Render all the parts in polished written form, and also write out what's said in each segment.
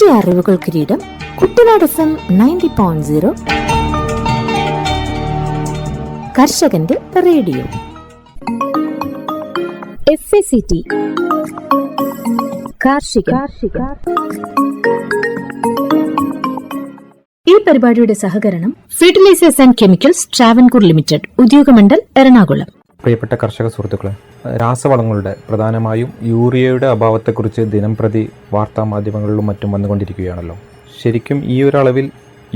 കൃഷി അറിവുകൾ കിരീടം കുട്ടനാട് FM 90.0 കർഷകന്റെ റേഡിയോ. FACT കാർഷിക. ഈ പരിപാടിയുടെ സഹകരണം fertilisers and chemicals Travancore limited, Udyogamandal, Ernakulam. പ്രിയപ്പെട്ട കർഷക സുഹൃത്തുക്കളെ, രാസവളങ്ങളുടെ പ്രധാനമായും യൂറിയയുടെ അഭാവത്തെക്കുറിച്ച് ദിനംപ്രതി വാർത്താമാധ്യമങ്ങളിലും മറ്റും വന്നുകൊണ്ടിരിക്കുകയാണല്ലോ. ശരിക്കും ഈ ഒരു അളവിൽ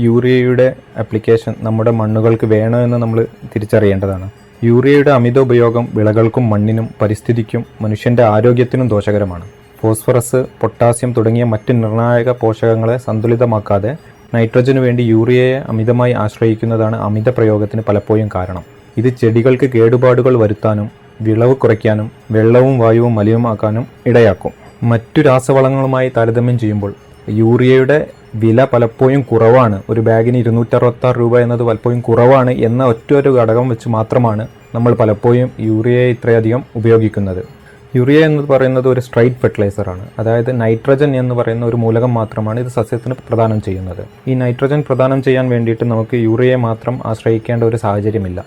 യൂറിയയുടെ ആപ്ലിക്കേഷൻ നമ്മുടെ മണ്ണുകൾക്ക് വേണോ എന്ന് നമ്മൾ തിരിച്ചറിയേണ്ടതാണ്. യൂറിയയുടെ അമിത ഉപയോഗം വിളകൾക്കും മണ്ണിനും പരിസ്ഥിതിക്കും മനുഷ്യൻ്റെ ആരോഗ്യത്തിനും ദോഷകരമാണ്. ഫോസ്ഫറസ്, പൊട്ടാസ്യം തുടങ്ങിയ മറ്റ് നിർണായക പോഷകങ്ങളെ സന്തുലിതമാക്കാതെ നൈട്രജനു വേണ്ടി യൂറിയയെ അമിതമായി ആശ്രയിക്കുന്നതാണ് അമിത പ്രയോഗത്തിന് പലപ്പോഴും കാരണം. ഇത് ചെടികൾക്ക് കേടുപാടുകൾ വരുത്താനും വിളവ് കുറയ്ക്കാനും വെള്ളവും വായുവും മലിനമാക്കാനും ഇടയാക്കും. മറ്റു രാസവളങ്ങളുമായി താരതമ്യം ചെയ്യുമ്പോൾ യൂറിയയുടെ വില പലപ്പോഴും കുറവാണ്. ഒരു ബാഗിന് 266 രൂപ എന്നത് പലപ്പോഴും കുറവാണ് എന്ന ഒറ്റൊരു ഘടകം വെച്ച് മാത്രമാണ് നമ്മൾ പലപ്പോഴും യൂറിയയെ ഇത്രയധികം ഉപയോഗിക്കുന്നത്. യൂറിയ എന്ന് പറയുന്നത് ഒരു സ്ട്രൈറ്റ് ഫെർട്ടിലൈസറാണ്. അതായത് നൈട്രജൻ എന്ന് പറയുന്ന ഒരു മൂലകം മാത്രമാണ് ഇത് സസ്യത്തിന് പ്രദാനം ചെയ്യുന്നത്. ഈ നൈട്രജൻ പ്രദാനം ചെയ്യാൻ വേണ്ടിയിട്ട് നമുക്ക് യൂറിയയെ മാത്രം ആശ്രയിക്കേണ്ട ഒരു സാഹചര്യമില്ല.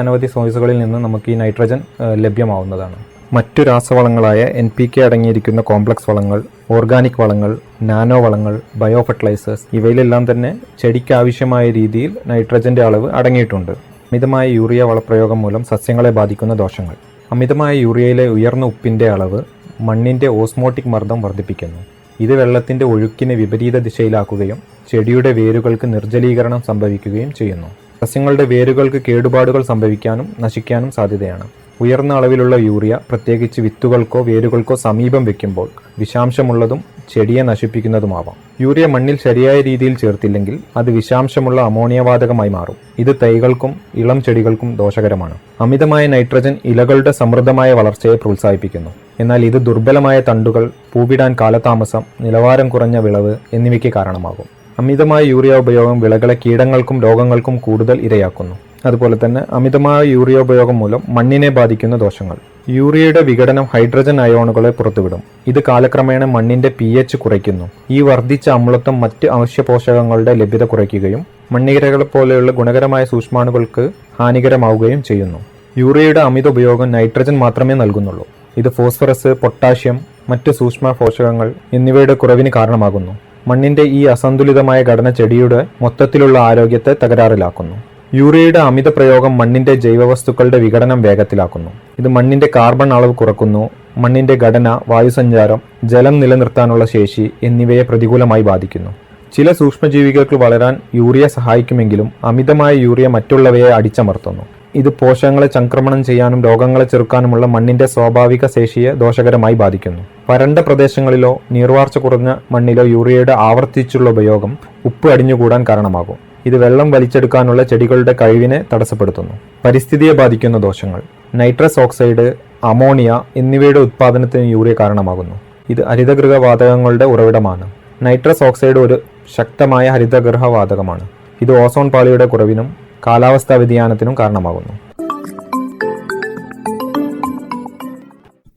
അനവധി സോഴ്സുകളിൽ നിന്ന് നമുക്ക് ഈ നൈട്രജൻ ലഭ്യമാവുന്നതാണ്. മറ്റു രാസവളങ്ങളായ NPK അടങ്ങിയിരിക്കുന്ന കോംപ്ലക്സ് വളങ്ങൾ, ഓർഗാനിക് വളങ്ങൾ, നാനോ വളങ്ങൾ, ബയോ ഫെർട്ടിലൈസേഴ്സ് ഇവയിലെല്ലാം തന്നെ ചെടിക്ക് ആവശ്യമായ രീതിയിൽ നൈട്രജന്റെ അളവ് അടങ്ങിയിട്ടുണ്ട്. അമിതമായ യൂറിയ വളപ്രയോഗം മൂലം സസ്യങ്ങളെ ബാധിക്കുന്ന ദോഷങ്ങൾ. അമിതമായ യൂറിയയിലെ ഉയർന്ന ഉപ്പിൻ്റെ അളവ് മണ്ണിൻ്റെ ഓസ്മോട്ടിക് മർദ്ദം വർദ്ധിപ്പിക്കുന്നു. ഇത് വെള്ളത്തിൻ്റെ ഒഴുക്കിനെ വിപരീത ദിശയിലാക്കുകയും ചെടിയുടെ വേരുകൾക്ക് നിർജ്ജലീകരണം സംഭവിക്കുകയും ചെയ്യുന്നു. സസ്യങ്ങളുടെ വേരുകൾക്ക് കേടുപാടുകൾ സംഭവിക്കാനും നശിക്കാനും സാധ്യതയാണ്. ഉയർന്ന അളവിലുള്ള യൂറിയ പ്രത്യേകിച്ച് വിത്തുകൾക്കോ വേരുകൾക്കോ സമീപം വെക്കുമ്പോൾ വിഷാംശമുള്ളതും ചെടിയെ നശിപ്പിക്കുന്നതുമാവാം. യൂറിയ മണ്ണിൽ ശരിയായ രീതിയിൽ ചേർത്തില്ലെങ്കിൽ അത് വിഷാംശമുള്ള അമോണിയ വാതകമായി മാറും. ഇത് തൈകൾക്കും ഇളം ചെടികൾക്കും ദോഷകരമാണ്. അമിതമായ നൈട്രജൻ ഇലകളുടെ സമൃദ്ധമായ വളർച്ചയെ പ്രോത്സാഹിപ്പിക്കുന്നു. എന്നാൽ ഇത് ദുർബലമായ തണ്ടുകൾ, പൂവിടാൻ കാലതാമസം, നിലവാരം കുറഞ്ഞ വിളവ് എന്നിവയ്ക്ക് കാരണമാകും. അമിതമായ യൂറിയ ഉപയോഗം വിളകളെ കീടങ്ങൾക്കും രോഗങ്ങൾക്കും കൂടുതൽ ഇരയാക്കുന്നു. അതുപോലെ തന്നെ അമിതമായ യൂറിയ ഉപയോഗം മൂലം മണ്ണിനെ ബാധിക്കുന്ന ദോഷങ്ങൾ. യൂറിയയുടെ വിഘടനം ഹൈഡ്രജൻ അയോണുകളെ പുറത്തുവിടും. ഇത് കാലക്രമേണ മണ്ണിന്റെ pH കുറയ്ക്കുന്നു. ഈ വർദ്ധിച്ച അമ്ലത്വം മറ്റ് അവശ്യ പോഷകങ്ങളുടെ ലഭ്യത കുറയ്ക്കുകയും മണ്ണിരകളെ പോലെയുള്ള ഗുണകരമായ സൂക്ഷ്മാണുക്കൾക്ക് ഹാനികരമാവുകയും ചെയ്യുന്നു. യൂറിയയുടെ അമിത ഉപയോഗം നൈട്രജൻ മാത്രമേ നൽകുന്നുള്ളൂ. ഇത് ഫോസ്ഫറസ്, പൊട്ടാഷ്യം, മറ്റ് സൂക്ഷ്മ പോഷകങ്ങൾ എന്നിവയുടെ കുറവിന് കാരണമാകുന്നു. മണ്ണിന്റെ ഈ അസന്തുലിതമായ ഘടന ചെടിയുടെ മൊത്തത്തിലുള്ള ആരോഗ്യത്തെ തകരാറിലാക്കുന്നു. യൂറിയയുടെ അമിത പ്രയോഗം മണ്ണിന്റെ ജൈവവസ്തുക്കളുടെ വിഘടനം വേഗത്തിലാക്കുന്നു. ഇത് മണ്ണിന്റെ കാർബൺ അളവ് കുറക്കുന്നു. മണ്ണിന്റെ ഘടന, വായുസഞ്ചാരം, ജലം നിലനിർത്താനുള്ള ശേഷി എന്നിവയെ പ്രതികൂലമായി ബാധിക്കുന്നു. ചില സൂക്ഷ്മജീവികൾക്ക് വളരാൻ യൂറിയ സഹായിക്കുമെങ്കിലും അമിതമായ യൂറിയ മറ്റുള്ളവയെ അടിച്ചമർത്തുന്നു. ഇത് പോഷകങ്ങളെ ചംക്രമണം ചെയ്യാനും രോഗങ്ങളെ ചെറുക്കാനുമുള്ള മണ്ണിന്റെ സ്വാഭാവിക ശേഷിയെ ദോഷകരമായി ബാധിക്കുന്നു. വരണ്ട പ്രദേശങ്ങളിലോ നീർവാർച്ച കുറഞ്ഞ മണ്ണിലോ യൂറിയയുടെ ആവർത്തിച്ചുള്ള ഉപയോഗം ഉപ്പ് അടിഞ്ഞുകൂടാൻ കാരണമാകും. ഇത് വെള്ളം വലിച്ചെടുക്കാനുള്ള ചെടികളുടെ കഴിവിനെ തടസ്സപ്പെടുത്തുന്നു. പരിസ്ഥിതിയെ ബാധിക്കുന്ന ദോഷങ്ങൾ. നൈട്രസ് ഓക്സൈഡ്, അമോണിയ എന്നിവയുടെ ഉത്പാദനത്തിന് യൂറിയ കാരണമാകുന്നു. ഇത് ഹരിതഗൃഹ വാതകങ്ങളുടെ ഉറവിടമാണ്. നൈട്രസ് ഓക്സൈഡ് ഒരു ശക്തമായ ഹരിതഗൃഹ വാതകമാണ്. ഇത് ഓസോൺ പാളിയുടെ കുറവിനും കാലാവസ്ഥാ വ്യതിയാനത്തിനും കാരണമാകുന്നു.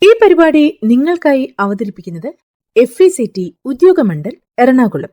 ഈ പരിപാടി നിങ്ങൾക്കായി അവതരിപ്പിക്കുന്നത് FACT ഉദ്യോഗമണ്ഡൽ, എറണാകുളം.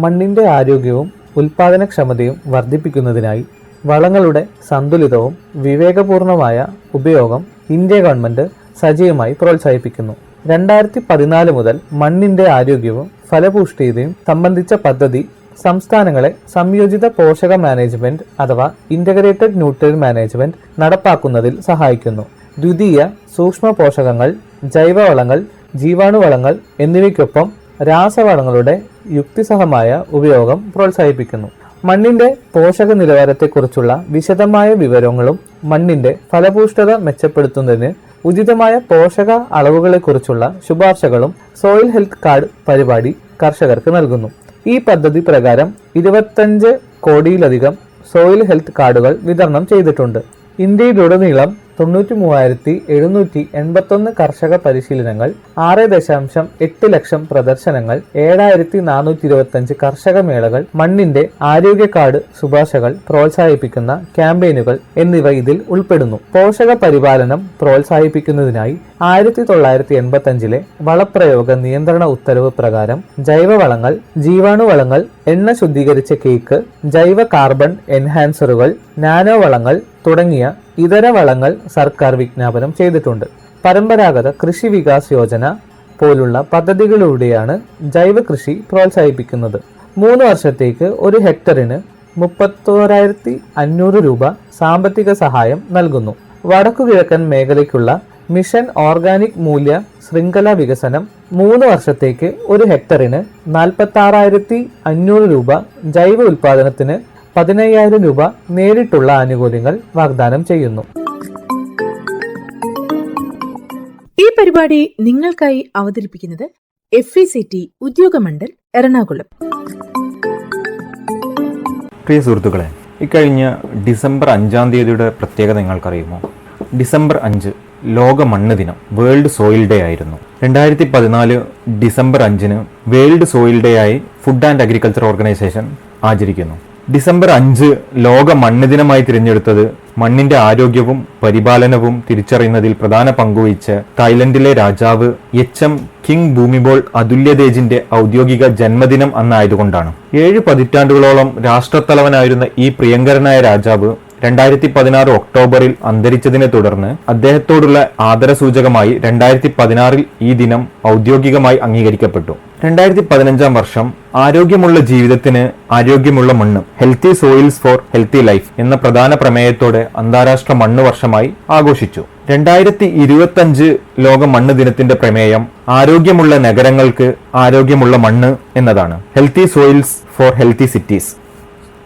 മണ്ണിന്റെ ആരോഗ്യവും ഉൽപാദനക്ഷമതയും വർദ്ധിപ്പിക്കുന്നതിനായി വളങ്ങളുടെ സന്തുലിതവും വിവേകപൂർണമായ ഉപയോഗം ഇന്ത്യ ഗവൺമെന്റ് സജീവമായി പ്രോത്സാഹിപ്പിക്കുന്നു. 2014 മുതൽ മണ്ണിന്റെ ആരോഗ്യവും ഫലപുഷ്ടിയും സംബന്ധിച്ച പദ്ധതി സംസ്ഥാനങ്ങളെ സംയോജിത പോഷക മാനേജ്മെന്റ് അഥവാ ഇന്റഗ്രേറ്റഡ് ന്യൂട്രിയൻ മാനേജ്മെന്റ് നടപ്പാക്കുന്നതിൽ സഹായിക്കുന്നു. ദ്വിതീയ സൂക്ഷ്മ പോഷകങ്ങൾ, ജൈവവളങ്ങൾ, ജീവാണുവളങ്ങൾ എന്നിവയ്ക്കൊപ്പം രാസവളങ്ങളുടെ യുക്തിസഹമായ ഉപയോഗം പ്രോത്സാഹിപ്പിക്കുന്നു. മണ്ണിന്റെ പോഷക നിലവാരത്തെക്കുറിച്ചുള്ള വിശദമായ വിവരങ്ങളും മണ്ണിന്റെ ഫലപുഷ്ടത മെച്ചപ്പെടുത്തുന്നതിന് ഉചിതമായ പോഷക അളവുകളെക്കുറിച്ചുള്ള ശുപാർശകളും സോയിൽ ഹെൽത്ത് കാർഡ് പരിപാടി കർഷകർക്ക് നൽകുന്നു. ഈ പദ്ധതി പ്രകാരം 25 കോടിയിലധികം സോയിൽ ഹെൽത്ത് കാർഡുകൾ വിതരണം ചെയ്തിട്ടുണ്ട്. ഇന്ത്യയിലുടനീളം 93,781 കർഷക പരിശീലനങ്ങൾ, 6.8 ലക്ഷം പ്രദർശനങ്ങൾ, 7,425 കർഷക മേളകൾ, മണ്ണിന്റെ ആരോഗ്യ കാർഡ് ശുപാർശകൾ പ്രോത്സാഹിപ്പിക്കുന്ന ക്യാമ്പയിനുകൾ എന്നിവ ഇതിൽ ഉൾപ്പെടുന്നു. പോഷക പരിപാലനം പ്രോത്സാഹിപ്പിക്കുന്നതിനായി 1985 വളപ്രയോഗ നിയന്ത്രണ ഉത്തരവ് പ്രകാരം ജൈവവളങ്ങൾ, ജീവാണുവളങ്ങൾ, എണ്ണ ശുദ്ധീകരിച്ച കേക്ക്, ജൈവ കാർബൺ എൻഹാൻസറുകൾ, നാനോ വളങ്ങൾ തുടങ്ങിയ ഇതര വളങ്ങൾ സർക്കാർ വിജ്ഞാപനം ചെയ്തിട്ടുണ്ട്. പരമ്പരാഗത കൃഷി വികാസ് യോജന പോലുള്ള പദ്ധതികളിലൂടെയാണ് ജൈവ കൃഷി പ്രോത്സാഹിപ്പിക്കുന്നത്. 3 വർഷത്തേക്ക് 1 ഹെക്ടറിന് 31,500 രൂപ സാമ്പത്തിക സഹായം നൽകുന്നു. വടക്കുകിഴക്കൻ മേഖലയ്ക്കുള്ള മിഷൻ ഓർഗാനിക് മൂല്യ ശൃംഖല വികസനം 3 വർഷത്തേക്ക് 1 ഹെക്ടറിന് 46,500 രൂപ, ജൈവ ഉൽപാദനത്തിന് 15,000 രൂപ നേരിട്ടുള്ള ആനുകൂല്യങ്ങൾ വാഗ്ദാനം ചെയ്യുന്നു. ഈ പരിപാടി നിങ്ങൾക്കായി അവതരിപ്പിക്കുന്നത് FECT ഉദ്യോഗമണ്ഡൽ എറണാകുളം. പ്രിയ സുഹൃത്തുക്കളെ, ഇക്കഴിഞ്ഞ ഡിസംബർ 5-ാം തീയതിയുടെ പ്രത്യേകത നിങ്ങൾക്കറിയുമോ? ഡിസംബർ 5 ലോക മണ്ണ് ദിനം, വേൾഡ് സോയിൽ ഡേ ആയിരുന്നു. 2014 ഡിസംബർ 5-ന് വേൾഡ് സോയിൽ ഡേ ആയി ഫുഡ് ആൻഡ് അഗ്രികൾച്ചർ ഓർഗനൈസേഷൻ ആചരിക്കുന്നു. ഡിസംബർ 5 ലോക മണ്ണ് ദിനമായി തിരഞ്ഞെടുത്തത് മണ്ണിന്റെ ആരോഗ്യവും പരിപാലനവും തിരിച്ചറിയുന്നതിൽ പ്രധാന പങ്കുവഹിച്ച തായ്ലൻഡിലെ രാജാവ് എച്ച്.എം. കിങ് ഭൂമിബോൾ അതുല്യതേജിന്റെ ഔദ്യോഗിക ജന്മദിനം അന്നായതുകൊണ്ടാണ്. 7 പതിറ്റാണ്ടുകളോളം രാഷ്ട്രത്തലവനായിരുന്ന ഈ പ്രിയങ്കരനായ രാജാവ് 2016 ഒക്ടോബറിൽ അന്തരിച്ചതിനെ തുടർന്ന് അദ്ദേഹത്തോടുള്ള ആദരസൂചകമായി 2016 ഈ ദിനം ഔദ്യോഗികമായി അംഗീകരിക്കപ്പെട്ടു. 2015 വർഷം ആരോഗ്യമുള്ള ജീവിതത്തിന് ആരോഗ്യമുള്ള മണ്ണ്, healthy soils for healthy life എന്ന പ്രധാന പ്രമേയത്തോടെ അന്താരാഷ്ട്ര മണ്ണ് വർഷമായി ആഘോഷിച്ചു. 2025 ലോക മണ്ണ് ദിനത്തിന്റെ പ്രമേയം ആരോഗ്യമുള്ള നഗരങ്ങൾക്ക് ആരോഗ്യമുള്ള മണ്ണ് എന്നതാണ്. Healthy soils for healthy cities.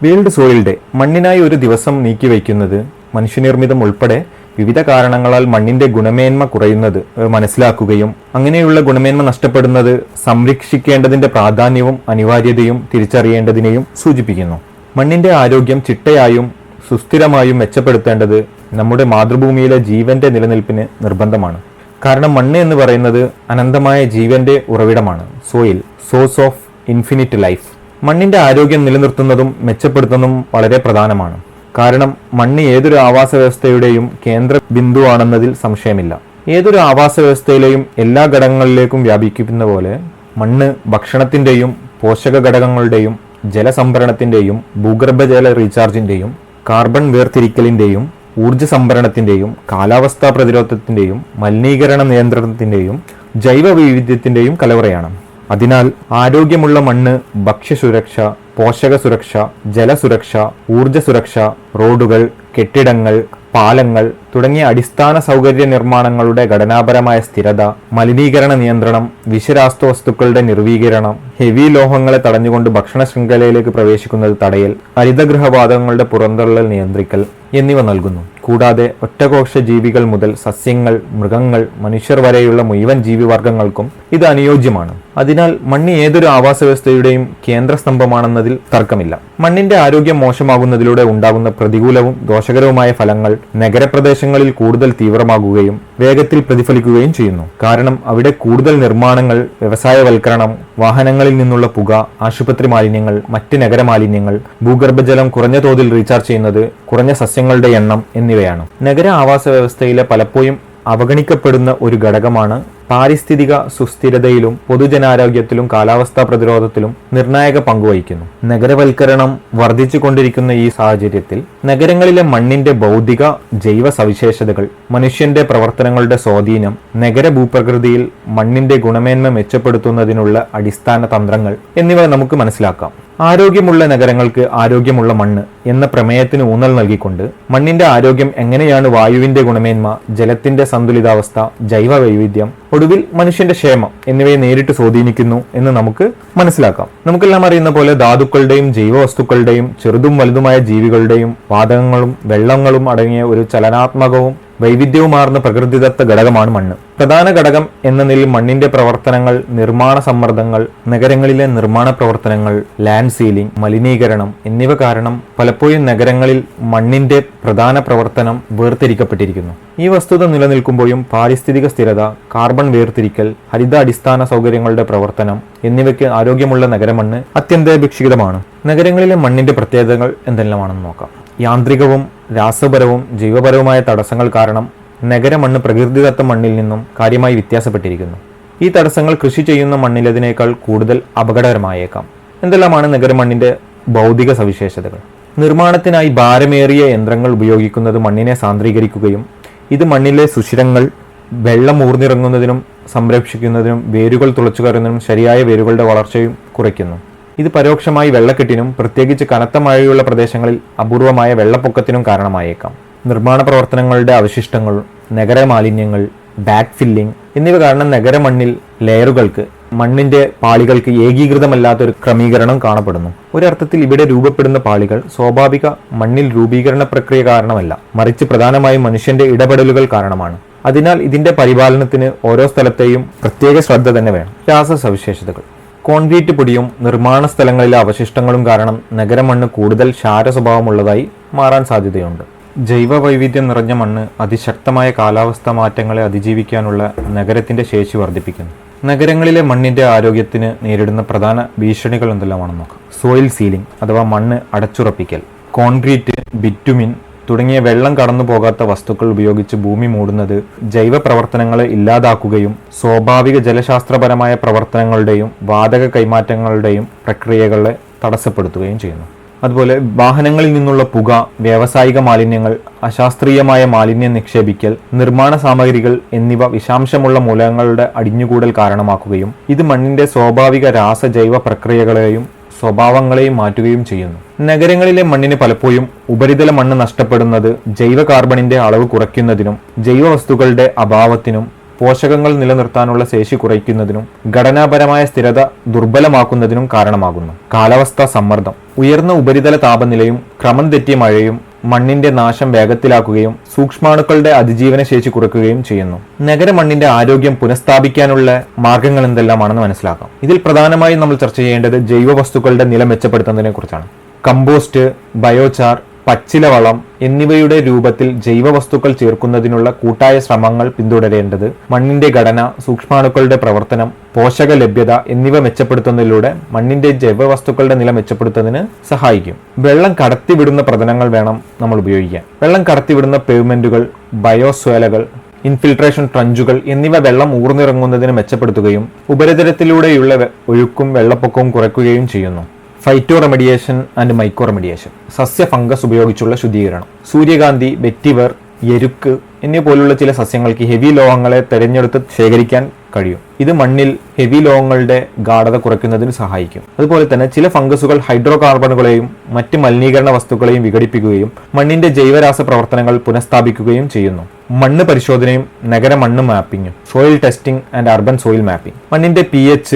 World soil day മണ്ണിനായി ഒരു ദിവസം നീക്കിവയ്ക്കുന്നത് മനുഷ്യനിർമ്മിതം ഉൾപ്പെടെ വിവിധ കാരണങ്ങളാൽ മണ്ണിന്റെ ഗുണമേന്മ കുറയുന്നത് മനസ്സിലാക്കുകയും അങ്ങനെയുള്ള ഗുണമേന്മ നഷ്ടപ്പെടുന്നത് സംരക്ഷിക്കേണ്ടതിന്റെ പ്രാധാന്യവും അനിവാര്യതയും തിരിച്ചറിയേണ്ടതിനെയും സൂചിപ്പിക്കുന്നു. മണ്ണിന്റെ ആരോഗ്യം ചിട്ടയായും സുസ്ഥിരമായും മെച്ചപ്പെടുത്തേണ്ടത് നമ്മുടെ മാതൃഭൂമിയിലെ ജീവന്റെ നിലനിൽപ്പിന് നിർബന്ധമാണ്. കാരണം മണ്ണ് എന്ന് പറയുന്നത് അനന്തമായ ജീവന്റെ ഉറവിടമാണ്. Soil, source of infinite life. മണ്ണിന്റെ ആരോഗ്യം നിലനിർത്തുന്നതും മെച്ചപ്പെടുത്തുന്നതും വളരെ പ്രധാനമാണ്. കാരണം മണ്ണ് ഏതൊരു ആവാസ വ്യവസ്ഥയുടെയും കേന്ദ്ര ബിന്ദുവാണെന്നതിൽ സംശയമില്ല. ഏതൊരു ആവാസ വ്യവസ്ഥയിലെയും എല്ലാ ഘടകങ്ങളിലേക്കും വ്യാപിക്കുന്ന പോലെ മണ്ണ് ഭക്ഷണത്തിന്റെയും പോഷക ഘടകങ്ങളുടെയും ജലസംഭരണത്തിന്റെയും ഭൂഗർഭജല റീചാർജിന്റെയും കാർബൺ വേർതിരിക്കലിന്റെയും ഊർജ്ജ സംഭരണത്തിന്റെയും കാലാവസ്ഥാ പ്രതിരോധത്തിന്റെയും മലിനീകരണ നിയന്ത്രണത്തിന്റെയും ജൈവ വൈവിധ്യത്തിന്റെയും കലവറയാണ്. അതിനാൽ ആരോഗ്യമുള്ള മണ്ണ് ഭക്ഷ്യസുരക്ഷ, പോഷക സുരക്ഷ, ജലസുരക്ഷ, ഊർജ്ജ സുരക്ഷ, റോഡുകൾ, കെട്ടിടങ്ങൾ, പാലങ്ങൾ തുടങ്ങിയ അടിസ്ഥാന സൗകര്യ നിർമ്മാണങ്ങളുടെ ഘടനാപരമായ സ്ഥിരത, മലിനീകരണ നിയന്ത്രണം, വിഷരാസ്തവസ്തുക്കളുടെ നിർവീകരണം, ഹെവി ലോഹങ്ങളെ തടഞ്ഞുകൊണ്ട് ഭക്ഷണ ശൃംഖലയിലേക്ക് പ്രവേശിക്കുന്നത് തടയൽ, ഹരിതഗൃഹവാതകങ്ങളുടെ പുറന്തള്ളൽ നിയന്ത്രിക്കൽ എന്നിവ നൽകുന്നു. കൂടാതെ ഒറ്റകോശ ജീവികൾ മുതൽ സസ്യങ്ങൾ, മൃഗങ്ങൾ, മനുഷ്യർ വരെയുള്ള മുഴുവൻ ജീവിവർഗങ്ങൾക്കും ഇത് അനുയോജ്യമാണ്. അതിനാൽ മണ്ണ് ഏതൊരു ആവാസ വ്യവസ്ഥയുടെയും കേന്ദ്രസ്തംഭമാണെന്നതിൽ തർക്കമില്ല. മണ്ണിന്റെ ആരോഗ്യം മോശമാകുന്നതിലൂടെ ഉണ്ടാകുന്ന പ്രതികൂലവും ദോഷകരവുമായ ഫലങ്ങൾ നഗരപ്രദേശങ്ങളിൽ കൂടുതൽ തീവ്രമാകുകയും വേഗത്തിൽ പ്രതിഫലിക്കുകയും ചെയ്യുന്നു. കാരണം അവിടെ കൂടുതൽ നിർമ്മാണങ്ങൾ, വ്യവസായവൽക്കരണം, വാഹനങ്ങളിൽ നിന്നുള്ള പുക, ആശുപത്രി മാലിന്യങ്ങൾ, മറ്റ് നഗരമാലിന്യങ്ങൾ, ഭൂഗർഭജലം കുറഞ്ഞ തോതിൽ റീചാർജ് ചെയ്യുന്നത്, കുറഞ്ഞ സസ്യങ്ങളുടെ എണ്ണം എന്നിവയാണ്. നഗര ആവാസ വ്യവസ്ഥയിലെ പലപ്പോഴും അവഗണിക്കപ്പെടുന്ന ഒരു ഘടകമാണ് പാരിസ്ഥിതിക സുസ്ഥിരതയിലും പൊതുജനാരോഗ്യത്തിലും കാലാവസ്ഥാ പ്രതിരോധത്തിലും നിർണായക പങ്കുവഹിക്കുന്നു. നഗരവൽക്കരണം വർദ്ധിച്ചുകൊണ്ടിരിക്കുന്ന ഈ സാഹചര്യത്തിൽ നഗരങ്ങളിലെ മണ്ണിന്റെ ഭൗതിക ജൈവ സവിശേഷതകൾ, മനുഷ്യന്റെ പ്രവർത്തനങ്ങളുടെ സ്വാധീനം, നഗര ഭൂപ്രകൃതിയിൽ മണ്ണിന്റെ ഗുണമേന്മ മെച്ചപ്പെടുത്തുന്നതിനുള്ള അടിസ്ഥാന തന്ത്രങ്ങൾ എന്നിവ നമുക്ക് മനസ്സിലാക്കാം. ആരോഗ്യമുള്ള നഗരങ്ങൾക്ക് ആരോഗ്യമുള്ള മണ്ണ് എന്ന പ്രമേയത്തിന് ഊന്നൽ നൽകിക്കൊണ്ട് മണ്ണിന്റെ ആരോഗ്യം എങ്ങനെയാണ് വായുവിന്റെ ഗുണമേന്മ, ജലത്തിന്റെ സന്തുലിതാവസ്ഥ, ജൈവ വൈവിധ്യം, ഒടുവിൽ മനുഷ്യന്റെ ക്ഷേമം എന്നിവയെ നേരിട്ട് സ്വാധീനിക്കുന്നു എന്ന് നമുക്ക് മനസ്സിലാക്കാം. നമുക്കെല്ലാം അറിയുന്ന പോലെ ധാതുക്കളുടെയും ജൈവവസ്തുക്കളുടെയും ചെറുതും വലുതുമായ ജീവികളുടെയും വാതകങ്ങളും വെള്ളങ്ങളും അടങ്ങിയ ഒരു ചലനാത്മകവും വൈവിധ്യവുമാർന്ന പ്രകൃതിദത്ത ഘടകമാണ് മണ്ണ്. പ്രധാന ഘടകം എന്ന നിലയിൽ മണ്ണിന്റെ പ്രവർത്തനങ്ങൾ, നിർമ്മാണ സമ്മർദ്ദങ്ങൾ, നഗരങ്ങളിലെ നിർമ്മാണ പ്രവർത്തനങ്ങൾ, ലാൻഡ് സീലിംഗ്, മലിനീകരണം എന്നിവ കാരണം പലപ്പോഴും നഗരങ്ങളിൽ മണ്ണിന്റെ പ്രധാന പ്രവർത്തനം വേർതിരിക്കപ്പെട്ടിരിക്കുന്നു. ഈ വസ്തുത നിലനിൽക്കുമ്പോഴും പാരിസ്ഥിതിക സ്ഥിരത, കാർബൺ വേർതിരിക്കൽ, ഹരിത അടിസ്ഥാന സൗകര്യങ്ങളുടെ പ്രവർത്തനം എന്നിവയ്ക്ക് ആരോഗ്യമുള്ള നഗരമണ്ണ് അത്യന്താപേക്ഷിതമാണ്. നഗരങ്ങളിലെ മണ്ണിന്റെ പ്രത്യേകതകൾ എന്തെല്ലാമാണെന്ന് നോക്കാം. യാന്ത്രികവും രാസപരവും ജൈവപരവുമായ തടസ്സങ്ങൾ കാരണം നഗരമണ്ണ് പ്രകൃതിദത്ത മണ്ണിൽ നിന്നും കാര്യമായി വ്യത്യാസപ്പെട്ടിരിക്കുന്നു. ഈ തടസ്സങ്ങൾ കൃഷി ചെയ്യുന്ന മണ്ണിലതിനേക്കാൾ കൂടുതൽ അപകടകരമായേക്കാം. എന്തെല്ലാമാണ് നഗരമണ്ണിന്റെ ഭൗതിക സവിശേഷതകൾ? നിർമ്മാണത്തിനായി ഭാരമേറിയ യന്ത്രങ്ങൾ ഉപയോഗിക്കുന്നത് മണ്ണിനെ സാന്ദ്രീകരിക്കുകയും ഇത് മണ്ണിലെ സുഷിരങ്ങൾ, വെള്ളം ഊർന്നിറങ്ങുന്നതിനും സംരക്ഷിക്കുന്നതിനും വേരുകൾ തുളച്ചു കയറുന്നതിനും ശരിയായ വേരുകളുടെ വളർച്ചയും കുറയ്ക്കുന്നു. ഇത് പരോക്ഷമായി വെള്ളക്കെട്ടിനും പ്രത്യേകിച്ച് കനത്ത മഴയുള്ള പ്രദേശങ്ങളിൽ അപൂർവമായ വെള്ളപ്പൊക്കത്തിനും കാരണമായേക്കാം. നിർമ്മാണ പ്രവർത്തനങ്ങളുടെ അവശിഷ്ടങ്ങൾ, നഗരമാലിന്യങ്ങൾ, ബാക്ക് ഫില്ലിംഗ് എന്നിവ കാരണം നഗരമണ്ണിൽ ലെയറുകൾക്ക്, മണ്ണിന്റെ പാളികൾക്ക് ഏകീകൃതമല്ലാത്തൊരു ക്രമീകരണം കാണപ്പെടുന്നു. ഒരർത്ഥത്തിൽ ഇവിടെ രൂപപ്പെടുന്ന പാളികൾ സ്വാഭാവിക മണ്ണിൽ രൂപീകരണ പ്രക്രിയ കാരണമല്ല, മറിച്ച് പ്രധാനമായും മനുഷ്യന്റെ ഇടപെടലുകൾ കാരണമാണ്. അതിനാൽ ഇതിന്റെ പരിപാലനത്തിന് ഓരോ സ്ഥലത്തെയും പ്രത്യേക ശ്രദ്ധ തന്നെ വേണം. രാസസവിശേഷതകൾ. കോൺക്രീറ്റ് പൊടിയും നിർമ്മാണ സ്ഥലങ്ങളിലെ അവശിഷ്ടങ്ങളും കാരണം നഗരമണ്ണ് കൂടുതൽ ക്ഷാര സ്വഭാവമുള്ളതായി മാറാൻ സാധ്യതയുണ്ട്. ജൈവ വൈവിധ്യം നിറഞ്ഞ മണ്ണ് അതിശക്തമായ കാലാവസ്ഥാ മാറ്റങ്ങളെ അതിജീവിക്കാനുള്ള നഗരത്തിന്റെ ശേഷി വർദ്ധിപ്പിക്കുന്നു. നഗരങ്ങളിലെ മണ്ണിന്റെ ആരോഗ്യത്തിന് നേരിടുന്ന പ്രധാന ഭീഷണികൾ എന്തെല്ലാമാണെന്ന് നോക്കാം. സോയിൽ സീലിംഗ് അഥവാ മണ്ണ് അടച്ചുറപ്പിക്കൽ. കോൺക്രീറ്റ്, ബിറ്റുമിൻ തുടങ്ങിയ വെള്ളം കടന്നു പോകാത്ത വസ്തുക്കൾ ഉപയോഗിച്ച് ഭൂമി മൂടുന്നത് ജൈവ പ്രവർത്തനങ്ങളെ ഇല്ലാതാക്കുകയും സ്വാഭാവിക ജലശാസ്ത്രപരമായ പ്രവർത്തനങ്ങളുടെയും വാതക കൈമാറ്റങ്ങളുടെയും പ്രക്രിയകളെ തടസ്സപ്പെടുത്തുകയും ചെയ്യുന്നു. അതുപോലെ വാഹനങ്ങളിൽ നിന്നുള്ള പുക, വ്യാവസായിക മാലിന്യങ്ങൾ, അശാസ്ത്രീയമായ മാലിന്യം നിക്ഷേപിക്കൽ, നിർമ്മാണ സാമഗ്രികൾ എന്നിവ വിഷാംശമുള്ള മൂലകങ്ങളുടെ അടിഞ്ഞുകൂടൽ കാരണമാക്കുകയും ഇത് മണ്ണിന്റെ സ്വാഭാവിക രാസജൈവ പ്രക്രിയകളെയും സ്വഭാവങ്ങളെയും മാറ്റുകയും ചെയ്യുന്നു. നഗരങ്ങളിലെ മണ്ണിന് പലപ്പോഴും ഉപരിതല മണ്ണ് നഷ്ടപ്പെടുന്നത് ജൈവ കാർബണിന്റെ അളവ് കുറയ്ക്കുന്നതിനും ജൈവവസ്തുക്കളുടെ അഭാവത്തിനും പോഷകങ്ങൾ നിലനിർത്താനുള്ള ശേഷി കുറയ്ക്കുന്നതിനും ഘടനാപരമായ സ്ഥിരത ദുർബലമാക്കുന്നതിനും കാരണമാകുന്നു. കാലാവസ്ഥാ സമ്മർദ്ദം. ഉയർന്ന ഉപരിതല താപനിലയും ക്രമം തെറ്റിയ മഴയും മണ്ണിന്റെ നാശം വേഗത്തിലാക്കുകയും സൂക്ഷ്മാണുക്കളുടെ അതിജീവന ശേഷി കുറയ്ക്കുകയും ചെയ്യുന്നു. നഗരമണ്ണിന്റെ ആരോഗ്യം പുനഃസ്ഥാപിക്കാനുള്ള മാർഗങ്ങൾ എന്തെല്ലാമാണെന്ന് മനസ്സിലാക്കാം. ഇതിൽ പ്രധാനമായും നമ്മൾ ചർച്ച ചെയ്യേണ്ടത് ജൈവ വസ്തുക്കളുടെ നില മെച്ചപ്പെടുത്തുന്നതിനെ കുറിച്ചാണ്. കമ്പോസ്റ്റ്, ബയോചാർ, പച്ചില വളം എന്നിവയുടെ രൂപത്തിൽ ജൈവ വസ്തുക്കൾ ചേർക്കുന്നതിനുള്ള കൂട്ടായ ശ്രമങ്ങൾ പിന്തുടരേണ്ടത് മണ്ണിന്റെ ഘടന, സൂക്ഷ്മാണുക്കളുടെ പ്രവർത്തനം, പോഷക ലഭ്യത എന്നിവ മെച്ചപ്പെടുത്തുന്നതിലൂടെ മണ്ണിന്റെ ജൈവവസ്തുക്കളുടെ നില മെച്ചപ്പെടുത്തുന്നതിന് സഹായിക്കും. വെള്ളം കടത്തിവിടുന്ന പ്രതലങ്ങൾ വേണം നമ്മൾ ഉപയോഗിക്കാൻ. വെള്ളം കടത്തിവിടുന്ന പേവ്മെന്റുകൾ, ബയോസ്വേലകൾ, ഇൻഫിൽട്രേഷൻ ട്രഞ്ചുകൾ എന്നിവ വെള്ളം ഊർന്നിറങ്ങുന്നതിന് മെച്ചപ്പെടുത്തുകയും ഉപരിതലത്തിലൂടെയുള്ള ഒഴുക്കും വെള്ളപ്പൊക്കവും കുറയ്ക്കുകയും ചെയ്യുന്നു. Phyto remediation and micro remediation. സസ്യ ഫംഗസ് ഉപയോഗിച്ചുള്ള ശുദ്ധീകരണം. സൂര്യകാന്തി, വെറ്റിവർ, എരുക്ക് എന്നിവ പോലുള്ള ചില സസ്യങ്ങൾക്ക് ഹെവി ലോഹങ്ങളെ തെരഞ്ഞെടുത്ത് ശേഖരിക്കാൻ കഴിയും. ഇത് മണ്ണിൽ ഹെവി ലോഹങ്ങളുടെ ഗാഢത കുറയ്ക്കുന്നതിന് സഹായിക്കും. അതുപോലെ തന്നെ ചില ഫംഗസുകൾ ഹൈഡ്രോ കാർബണുകളെയും മറ്റ് മലിനീകരണ വസ്തുക്കളെയും വിഘടിപ്പിക്കുകയും മണ്ണിന്റെ ജൈവരാസ പ്രവർത്തനങ്ങൾ പുനഃസ്ഥാപിക്കുകയും ചെയ്യുന്നു. മണ്ണ് പരിശോധനയും നഗര മണ്ണ് മാപ്പിങ്ങും. Soil testing and urban soil mapping. മണ്ണിന്റെ pH,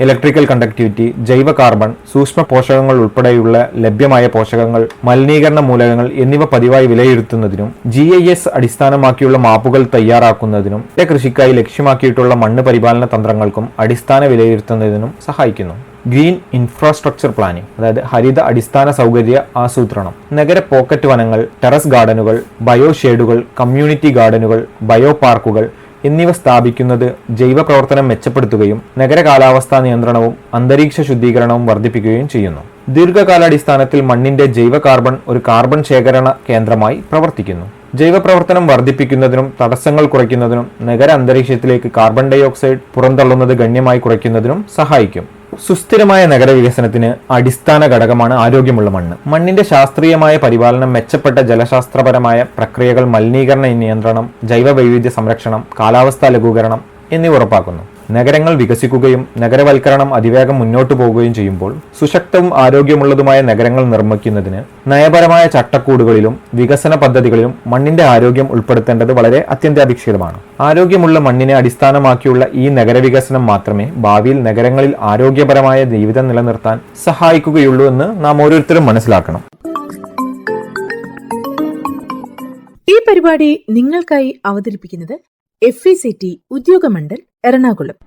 ഇലക്ട്രിക്കൽ കണ്ടക്ടിവിറ്റി, ജൈവ കാർബൺ, സൂക്ഷ്മ പോഷകങ്ങൾ ഉൾപ്പെടെയുള്ള ലഭ്യമായ പോഷകങ്ങൾ, മലിനീകരണ മൂലകങ്ങൾ എന്നിവ പതിവായി വിലയിരുത്തുന്നതിനും GIS അടിസ്ഥാനമാക്കിയുള്ള മാപ്പുകൾ തയ്യാറാക്കുന്നതിനും കൃഷിക്കായി ലക്ഷ്യമാക്കിയിട്ടുള്ള മണ്ണ് പരിപാലന തന്ത്രങ്ങൾക്കും അടിസ്ഥാന വിലയിരുത്തുന്നതിനും സഹായിക്കുന്നു. ഗ്രീൻ ഇൻഫ്രാസ്ട്രക്ചർ പ്ലാനിംഗ്, അതായത് ഹരിത അടിസ്ഥാന സൗകര്യ ആസൂത്രണം. നഗര പോക്കറ്റ് വനങ്ങൾ, ടെറസ് ഗാർഡനുകൾ, ബയോ ഷേഡുകൾ, കമ്മ്യൂണിറ്റി ഗാർഡനുകൾ, ബയോ പാർക്കുകൾ എന്നിവ സ്ഥാപിക്കുന്നത് ജൈവ പ്രവർത്തനം മെച്ചപ്പെടുത്തുകയും നഗര കാലാവസ്ഥാ നിയന്ത്രണവും അന്തരീക്ഷ ശുദ്ധീകരണവും വർദ്ധിപ്പിക്കുകയും ചെയ്യുന്നു. ദീർഘകാലാടിസ്ഥാനത്തിൽ മണ്ണിന്റെ ജൈവ കാർബൺ ഒരു കാർബൺ ശേഖരണ കേന്ദ്രമായി പ്രവർത്തിക്കുന്നു. ജൈവ പ്രവർത്തനം വർദ്ധിപ്പിക്കുന്നതിനും തടസ്സങ്ങൾ കുറയ്ക്കുന്നതിനും നഗര അന്തരീക്ഷത്തിലേക്ക് കാർബൺ ഡൈ ഓക്സൈഡ് പുറന്തള്ളുന്നത് ഗണ്യമായി കുറയ്ക്കുന്നതിനും സഹായിക്കും. സുസ്ഥിരമായ നഗരവികസനത്തിന് അടിസ്ഥാന ഘടകമാണ് ആരോഗ്യമുള്ള മണ്ണ്. മണ്ണിന്റെ ശാസ്ത്രീയമായ പരിപാലനം, മെച്ചപ്പെട്ട ജലശാസ്ത്രപരമായ പ്രക്രിയകൾ, മലിനീകരണ നിയന്ത്രണം, ജൈവ വൈവിധ്യ സംരക്ഷണം, കാലാവസ്ഥാ ലഘൂകരണം എന്നിവ ഉറപ്പാക്കുന്നു. നഗരങ്ങൾ വികസിക്കുകയും നഗരവൽക്കരണം അതിവേഗം മുന്നോട്ടു പോകുകയും ചെയ്യുമ്പോൾ സുശക്തവും ആരോഗ്യമുള്ളതുമായ നഗരങ്ങൾ നിർമ്മിക്കുന്നതിന് നയപരമായ ചട്ടക്കൂടുകളിലും വികസന പദ്ധതികളിലും മണ്ണിന്റെ ആരോഗ്യം ഉൾപ്പെടുത്തേണ്ടത് വളരെ അത്യന്താപേക്ഷിതമാണ്. ആരോഗ്യമുള്ള മണ്ണിനെ അടിസ്ഥാനമാക്കിയുള്ള ഈ നഗരവികസനം മാത്രമേ ഭാവിയിൽ നഗരങ്ങളിൽ ആരോഗ്യപരമായ ജീവിതം നിലനിർത്താൻ സഹായിക്കുകയുള്ളൂ എന്ന് നാം ഓരോരുത്തരും മനസ്സിലാക്കണം. ഈ പരിപാടി നിങ്ങൾക്കായി അവതരിപ്പിക്കുന്നത് FECT ഉദ്യോഗമണ്ഡൽ എറണാകുളം.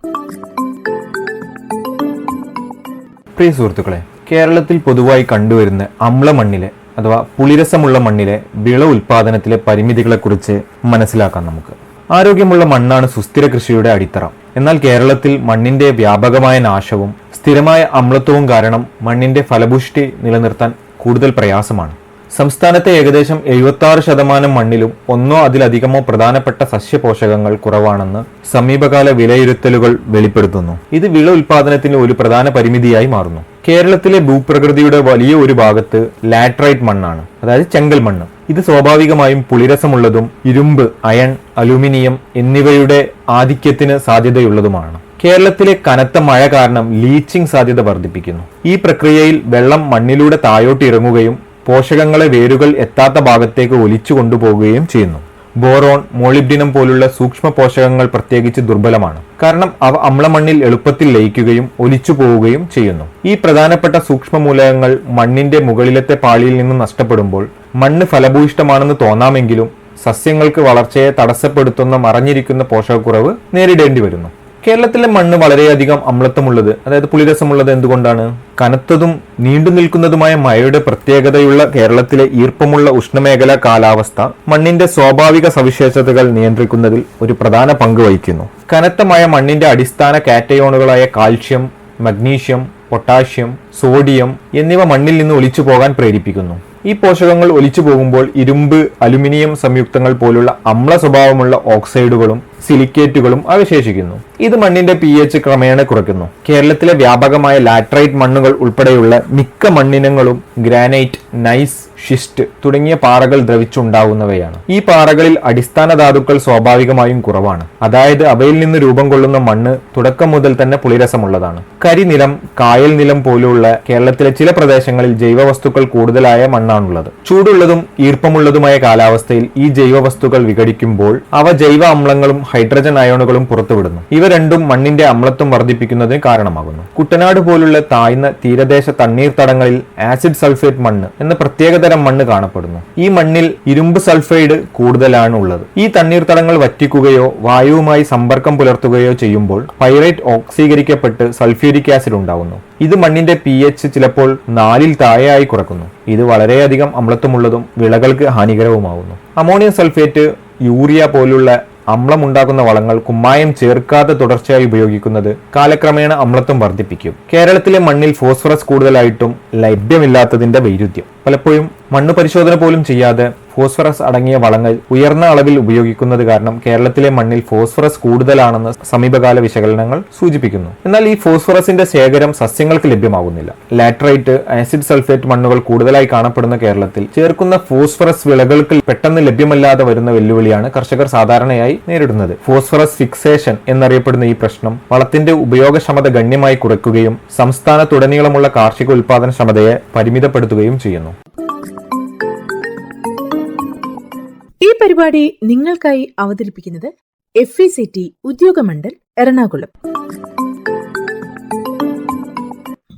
പ്രിയ സുഹൃത്തുക്കളെ, കേരളത്തിൽ പൊതുവായി കണ്ടുവരുന്ന അമ്ലമണ്ണിലെ അഥവാ പുളിരസമുള്ള മണ്ണിലെ വിള ഉൽപാദനത്തിലെ പരിമിതികളെക്കുറിച്ച് മനസ്സിലാക്കാം നമുക്ക്. ആരോഗ്യമുള്ള മണ്ണാണ് സുസ്ഥിര കൃഷിയുടെ അടിത്തറ. എന്നാൽ കേരളത്തിൽ മണ്ണിന്റെ വ്യാപകമായ നാശവും സ്ഥിരമായ അമ്ലത്വവും കാരണം മണ്ണിന്റെ ഫലപുഷ്ടി നിലനിർത്താൻ കൂടുതൽ പ്രയാസമാണ്. സംസ്ഥാനത്തെ ഏകദേശം 76% മണ്ണിലും ഒന്നോ അതിലധികമോ പ്രധാനപ്പെട്ട സസ്യപോഷകങ്ങൾ കുറവാണെന്ന് സമീപകാല വിലയിരുത്തലുകൾ വെളിപ്പെടുത്തുന്നു. ഇത് വിള ഉൽപാദനത്തിന് ഒരു പ്രധാന പരിമിതിയായി മാറുന്നു. കേരളത്തിലെ ഭൂപ്രകൃതിയുടെ വലിയ ഒരു ഭാഗത്ത് ലാറ്ററൈറ്റ് മണ്ണാണ്, അതായത് ചെങ്കൽ മണ്ണ്. ഇത് സ്വാഭാവികമായും പുളിരസമുള്ളതും ഇരുമ്പ്, അയൺ, അലൂമിനിയം എന്നിവയുടെ ആധിക്യത്തിന് സാധ്യതയുള്ളതുമാണ്. കേരളത്തിലെ കനത്ത മഴ കാരണം ലീച്ചിങ് സാധ്യത വർദ്ധിപ്പിക്കുന്നു. ഈ പ്രക്രിയയിൽ വെള്ളം മണ്ണിലൂടെ താഴോട്ട് ഇറങ്ങുകയും പോഷകങ്ങളെ വേരുകൾ എത്താത്ത ഭാഗത്തേക്ക് ഒലിച്ചു കൊണ്ടുപോകുകയും ചെയ്യുന്നു. ബോറോൺ, മോളിബ്ഡിനം പോലുള്ള സൂക്ഷ്മ പോഷകങ്ങൾ പ്രത്യേകിച്ച് ദുർബലമാണ്, കാരണം അവ അമ്ലമണ്ണിൽ എളുപ്പത്തിൽ ലയിക്കുകയും ഒലിച്ചു പോവുകയും ചെയ്യുന്നു. ഈ പ്രധാനപ്പെട്ട സൂക്ഷ്മ മൂലകങ്ങൾ മണ്ണിന്റെ മുകളിലത്തെ പാളിയിൽ നിന്നും നഷ്ടപ്പെടുമ്പോൾ മണ്ണ് ഫലഭൂയിഷ്ടമാണെന്ന് തോന്നാമെങ്കിലും സസ്യങ്ങൾക്ക് വളർച്ചയെ തടസ്സപ്പെടുത്തുന്ന മറഞ്ഞിരിക്കുന്ന പോഷകക്കുറവ് നേരിടേണ്ടി വരുന്നു. കേരളത്തിലെ മണ്ണ് വളരെയധികം അമ്ലത്വമുള്ളത്, അതായത് പുളിരസമുള്ളത് എന്തുകൊണ്ടാണ്? കനത്തതും നീണ്ടു നിൽക്കുന്നതുമായ മഴയുടെ പ്രത്യേകതയുള്ള കേരളത്തിലെ ഈർപ്പമുള്ള ഉഷ്ണമേഖലാ കാലാവസ്ഥ മണ്ണിന്റെ സ്വാഭാവിക സവിശേഷതകൾ നിയന്ത്രിക്കുന്നതിൽ ഒരു പ്രധാന പങ്ക് വഹിക്കുന്നു. കനത്ത മഴ മണ്ണിന്റെ അടിസ്ഥാന കാറ്റയോണുകളായ കാൽഷ്യം, മഗ്നീഷ്യം, പൊട്ടാഷ്യം, സോഡിയം എന്നിവ മണ്ണിൽ നിന്ന് ഒലിച്ചു പോകാൻ പ്രേരിപ്പിക്കുന്നു. ഈ പോഷകങ്ങൾ ഒലിച്ചു പോകുമ്പോൾ ഇരുമ്പ്, അലുമിനിയം സംയുക്തങ്ങൾ പോലുള്ള അമ്ല സ്വഭാവമുള്ള ഓക്സൈഡുകളും സിലിക്കേറ്റുകളും അവശേഷിക്കുന്നു. ഇത് മണ്ണിന്റെ pH ക്രമേണ കുറയ്ക്കുന്നു. കേരളത്തിലെ വ്യാപകമായ ലാറ്ററൈറ്റ് മണ്ണുകൾ ഉൾപ്പെടെയുള്ള മിക്ക മണ്ണിനങ്ങളും ഗ്രാനൈറ്റ്, നൈസ്, ഷിസ്റ്റ് തുടങ്ങിയ പാറകൾ ദ്രവിച്ചുണ്ടാകുന്നവയാണ്. ഈ പാറകളിൽ അടിസ്ഥാന ധാതുക്കൾ സ്വാഭാവികമായും കുറവാണ്, അതായത് അവയിൽ നിന്ന് രൂപം കൊള്ളുന്ന മണ്ണ് തുടക്കം മുതൽ തന്നെ പുളിരസമുള്ളതാണ്. കരിനിലം, കായൽ നിലം പോലുള്ള കേരളത്തിലെ ചില പ്രദേശങ്ങളിൽ ജൈവവസ്തുക്കൾ കൂടുതലായ മണ്ണാണുള്ളത്. ചൂടുള്ളതും ഈർപ്പമുള്ളതുമായ കാലാവസ്ഥയിൽ ഈ ജൈവവസ്തുക്കൾ വിഘടിക്കുമ്പോൾ അവ ജൈവ അമ്ലങ്ങളും ഹൈഡ്രജൻ അയോണുകളും പുറത്തുവിടുന്നു. ഇവ രണ്ടും മണ്ണിന്റെ അമ്ലത്വം വർദ്ധിപ്പിക്കുന്നതിന് കാരണമാകുന്നു. കുട്ടനാട് പോലുള്ള താഴ്ന്ന തീരദേശ തണ്ണീർത്തടങ്ങളിൽ ആസിഡ് സൾഫേറ്റ് മണ്ണ് എന്ന പ്രത്യേകതരം മണ്ണ് കാണപ്പെടുന്നു. ഈ മണ്ണിൽ ഇരുമ്പ് സൾഫൈഡ് കൂടുതലാണ് ഉള്ളത്. ഈ തണ്ണീർത്തടങ്ങൾ വറ്റിക്കുകയോ വായുവുമായി സമ്പർക്കം പുലർത്തുകയോ ചെയ്യുമ്പോൾ പൈറേറ്റ് ഓക്സീകരിക്കപ്പെട്ട് സൾഫ്യൂരിക് ആസിഡ് ഉണ്ടാകുന്നു. ഇത് മണ്ണിന്റെ pH ചിലപ്പോൾ 4-ൽ താഴെയായി കുറക്കുന്നു. ഇത് വളരെയധികം അമ്ലത്വമുള്ളതും വിളകൾക്ക് ഹാനികരവുമാകുന്നു. അമോണിയം സൾഫേറ്റ്, യൂറിയ പോലുള്ള അമ്ലമുണ്ടാക്കുന്ന വളങ്ങൾ കുമ്മായം ചേർക്കാതെ തുടർച്ചയായി ഉപയോഗിക്കുന്നത് കാലക്രമേണ അമ്ലത്വം വർദ്ധിപ്പിക്കും. കേരളത്തിലെ മണ്ണിൽ ഫോസ്ഫറസ് കൂടുതലായിട്ടും ലഭ്യമില്ലാത്തതിന്റെ വൈരുദ്ധ്യം. പലപ്പോഴും മണ്ണ് പരിശോധന പോലും ചെയ്യാതെ ഫോസ്ഫറസ് അടങ്ങിയ വളങ്ങൾ ഉയർന്ന അളവിൽ ഉപയോഗിക്കുന്നത് കാരണം കേരളത്തിലെ മണ്ണിൽ ഫോസ്ഫറസ് കൂടുതലാണെന്ന് സമീപകാല വിശകലനങ്ങൾ സൂചിപ്പിക്കുന്നു. എന്നാൽ ഈ ഫോസ്ഫറസിന്റെ ശേഖരം സസ്യങ്ങൾക്ക് ലഭ്യമാകുന്നില്ല. ലാറ്ററൈറ്റ്, ആസിഡ് സൾഫേറ്റ് മണ്ണുകൾ കൂടുതലായി കാണപ്പെടുന്ന കേരളത്തിൽ ചേർക്കുന്ന ഫോസ്ഫറസ് വിളകൾക്ക് പെട്ടെന്ന് ലഭ്യമല്ലാതെ വരുന്ന വെല്ലുവിളിയാണ് കർഷകർ സാധാരണയായി നേരിടുന്നത്. ഫോസ്ഫറസ് ഫിക്സേഷൻ എന്നറിയപ്പെടുന്ന ഈ പ്രശ്നം വളത്തിന്റെ ഉപയോഗക്ഷമത ഗണ്യമായി കുറയ്ക്കുകയും സംസ്ഥാനത്തുടനീളമുള്ള കാർഷിക ഉൽപാദനക്ഷമതയെ പരിമിതപ്പെടുത്തുകയും ചെയ്യുന്നു. ഈ പരിപാടി നിങ്ങൾക്കായി അവതരിപ്പിക്കുന്നത് FECT ഉദ്യോഗമണ്ഡൽ എറണാകുളം.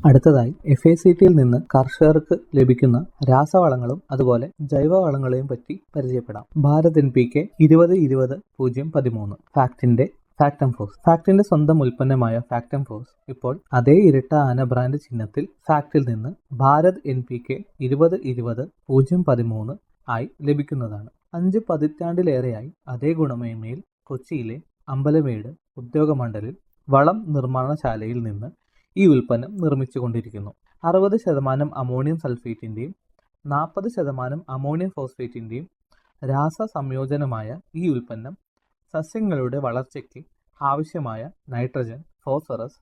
അടുത്തതായി FACTയിൽ നിന്ന് കർഷകർക്ക് ലഭിക്കുന്ന രാസവളങ്ങളും അതുപോലെ ജൈവവളങ്ങളെയും പറ്റി പരിചയപ്പെടാം. ഭാരത് NPK 20-20-013 ഫാക്ടം ഫോസ്. ഫാക്ടിന്റെ സ്വന്തം ഉൽപ്പന്നമായ ഫാക്ടം ഫോസ് ഇപ്പോൾ അതേ ഇരട്ട ആന ബ്രാൻഡ് ചിഹ്നത്തിൽ ഫാക്ടിൽ നിന്ന് ഭാരത് NPK 20-20-013 ആയി ലഭിക്കുന്നതാണ്. 5 പതിറ്റാണ്ടിലേറെയായി അതേ ഗുണമേന്മയിൽ കൊച്ചിയിലെ അമ്പലമേട് ഉദ്യോഗമണ്ഡലിൽ വളം നിർമ്മാണശാലയിൽ നിന്ന് ഈ ഉൽപ്പന്നം നിർമ്മിച്ചുകൊണ്ടിരിക്കുന്നു. 60% അമോണിയം സൾഫേറ്റിന്റെയും 40% അമോണിയം ഫോസ്ഫേറ്റിന്റെയും രാസ സംയോജനമായ ഈ ഉൽപ്പന്നം സസ്യങ്ങളുടെ വളർച്ചയ്ക്ക് ആവശ്യമായ നൈട്രജൻ, ഫോസ്ഫറസ്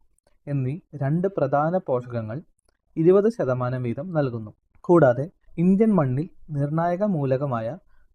എന്നീ 2 പ്രധാന പോഷകങ്ങൾ 20% വീതം നൽകുന്നു. കൂടാതെ ഇന്ത്യൻ മണ്ണിൽ നിർണായക മൂലകമായ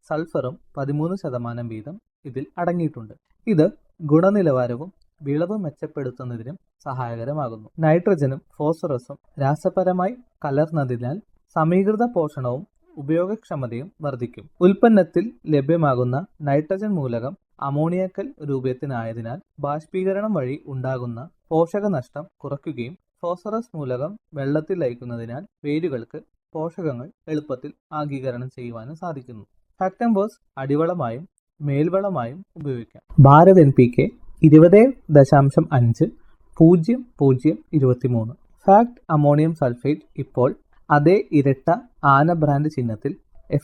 സൾഫറും 13% വീതം ഇതിൽ അടങ്ങിയിട്ടുണ്ട്. ഇത് ഗുണനിലവാരവും വിളവ് മെച്ചപ്പെടുത്തുന്നതിനും സഹായകരമാകുന്നു. നൈട്രജനും ഫോസ്ഫറസും രാസപരമായി കലർന്നതിനാൽ സമീകൃത പോഷണവും ഉപയോഗക്ഷമതയും വർദ്ധിക്കും. ഉൽപ്പന്നത്തിൽ ലഭ്യമാകുന്ന നൈട്രജൻ മൂലകം അമോണിയക്കൽ രൂപത്തിനായതിനാൽ ബാഷ്പീകരണം വഴി ഉണ്ടാകുന്ന പോഷകനഷ്ടം കുറയ്ക്കുകയും ഫോസ്ഫറസ് മൂലകം വെള്ളത്തിൽ ലയിക്കുന്നതിനാൽ വേരുകൾക്ക് പോഷകങ്ങൾ എളുപ്പത്തിൽ ആഗീകരണം ചെയ്യുവാനും സാധിക്കുന്നു. ഫാക്ടംഫോസ് അടിവളമായും മേൽവളമായും ഉപയോഗിക്കാം. Bharat NPK 20.5-00-23. Fact ammonium sulphate ഇപ്പോൾ അതേ ഇരട്ട ആന ബ്രാൻഡ് ചിഹ്നത്തിൽ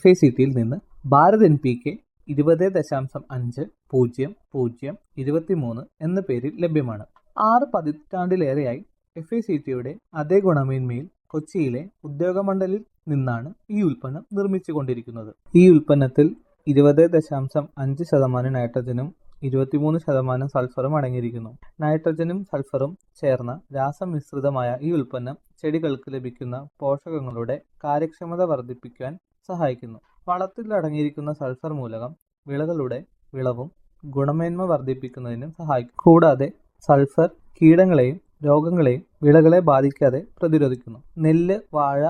FACTയിൽ നിന്ന് ഭാരത് NPK 20.5-00-23 എന്ന പേരിൽ ലഭ്യമാണ്. 6 പതിറ്റാണ്ടിലേറെയായി FACTയുടെ അതേ ഗുണമേന്മയിൽ കൊച്ചിയിലെ ഉദ്യോഗമണ്ഡലിൽ നിന്നാണ് ഈ ഉൽപ്പന്നം നിർമ്മിച്ചുകൊണ്ടിരിക്കുന്നത്. ഈ ഉൽപ്പന്നത്തിൽ 20.5% നൈട്രജനും 23% സൾഫറും അടങ്ങിയിരിക്കുന്നു. നൈട്രജനും സൾഫറും ചേർന്ന രാസമിശ്രിതമായ ഈ ഉൽപ്പന്നം ചെടികൾക്ക് ലഭിക്കുന്ന പോഷകങ്ങളുടെ കാര്യക്ഷമത വർദ്ധിപ്പിക്കാൻ സഹായിക്കുന്നു. വളത്തിൽ അടങ്ങിയിരിക്കുന്ന സൾഫർ മൂലകം വിളകളുടെ വിളവും ഗുണമേന്മ വർദ്ധിപ്പിക്കുന്നതിനും സഹായിക്കും. കൂടാതെ സൾഫർ കീടങ്ങളെയും രോഗങ്ങളെയും വിളകളെ ബാധിക്കാതെ പ്രതിരോധിക്കുന്നു. നെല്ല്, വാഴ,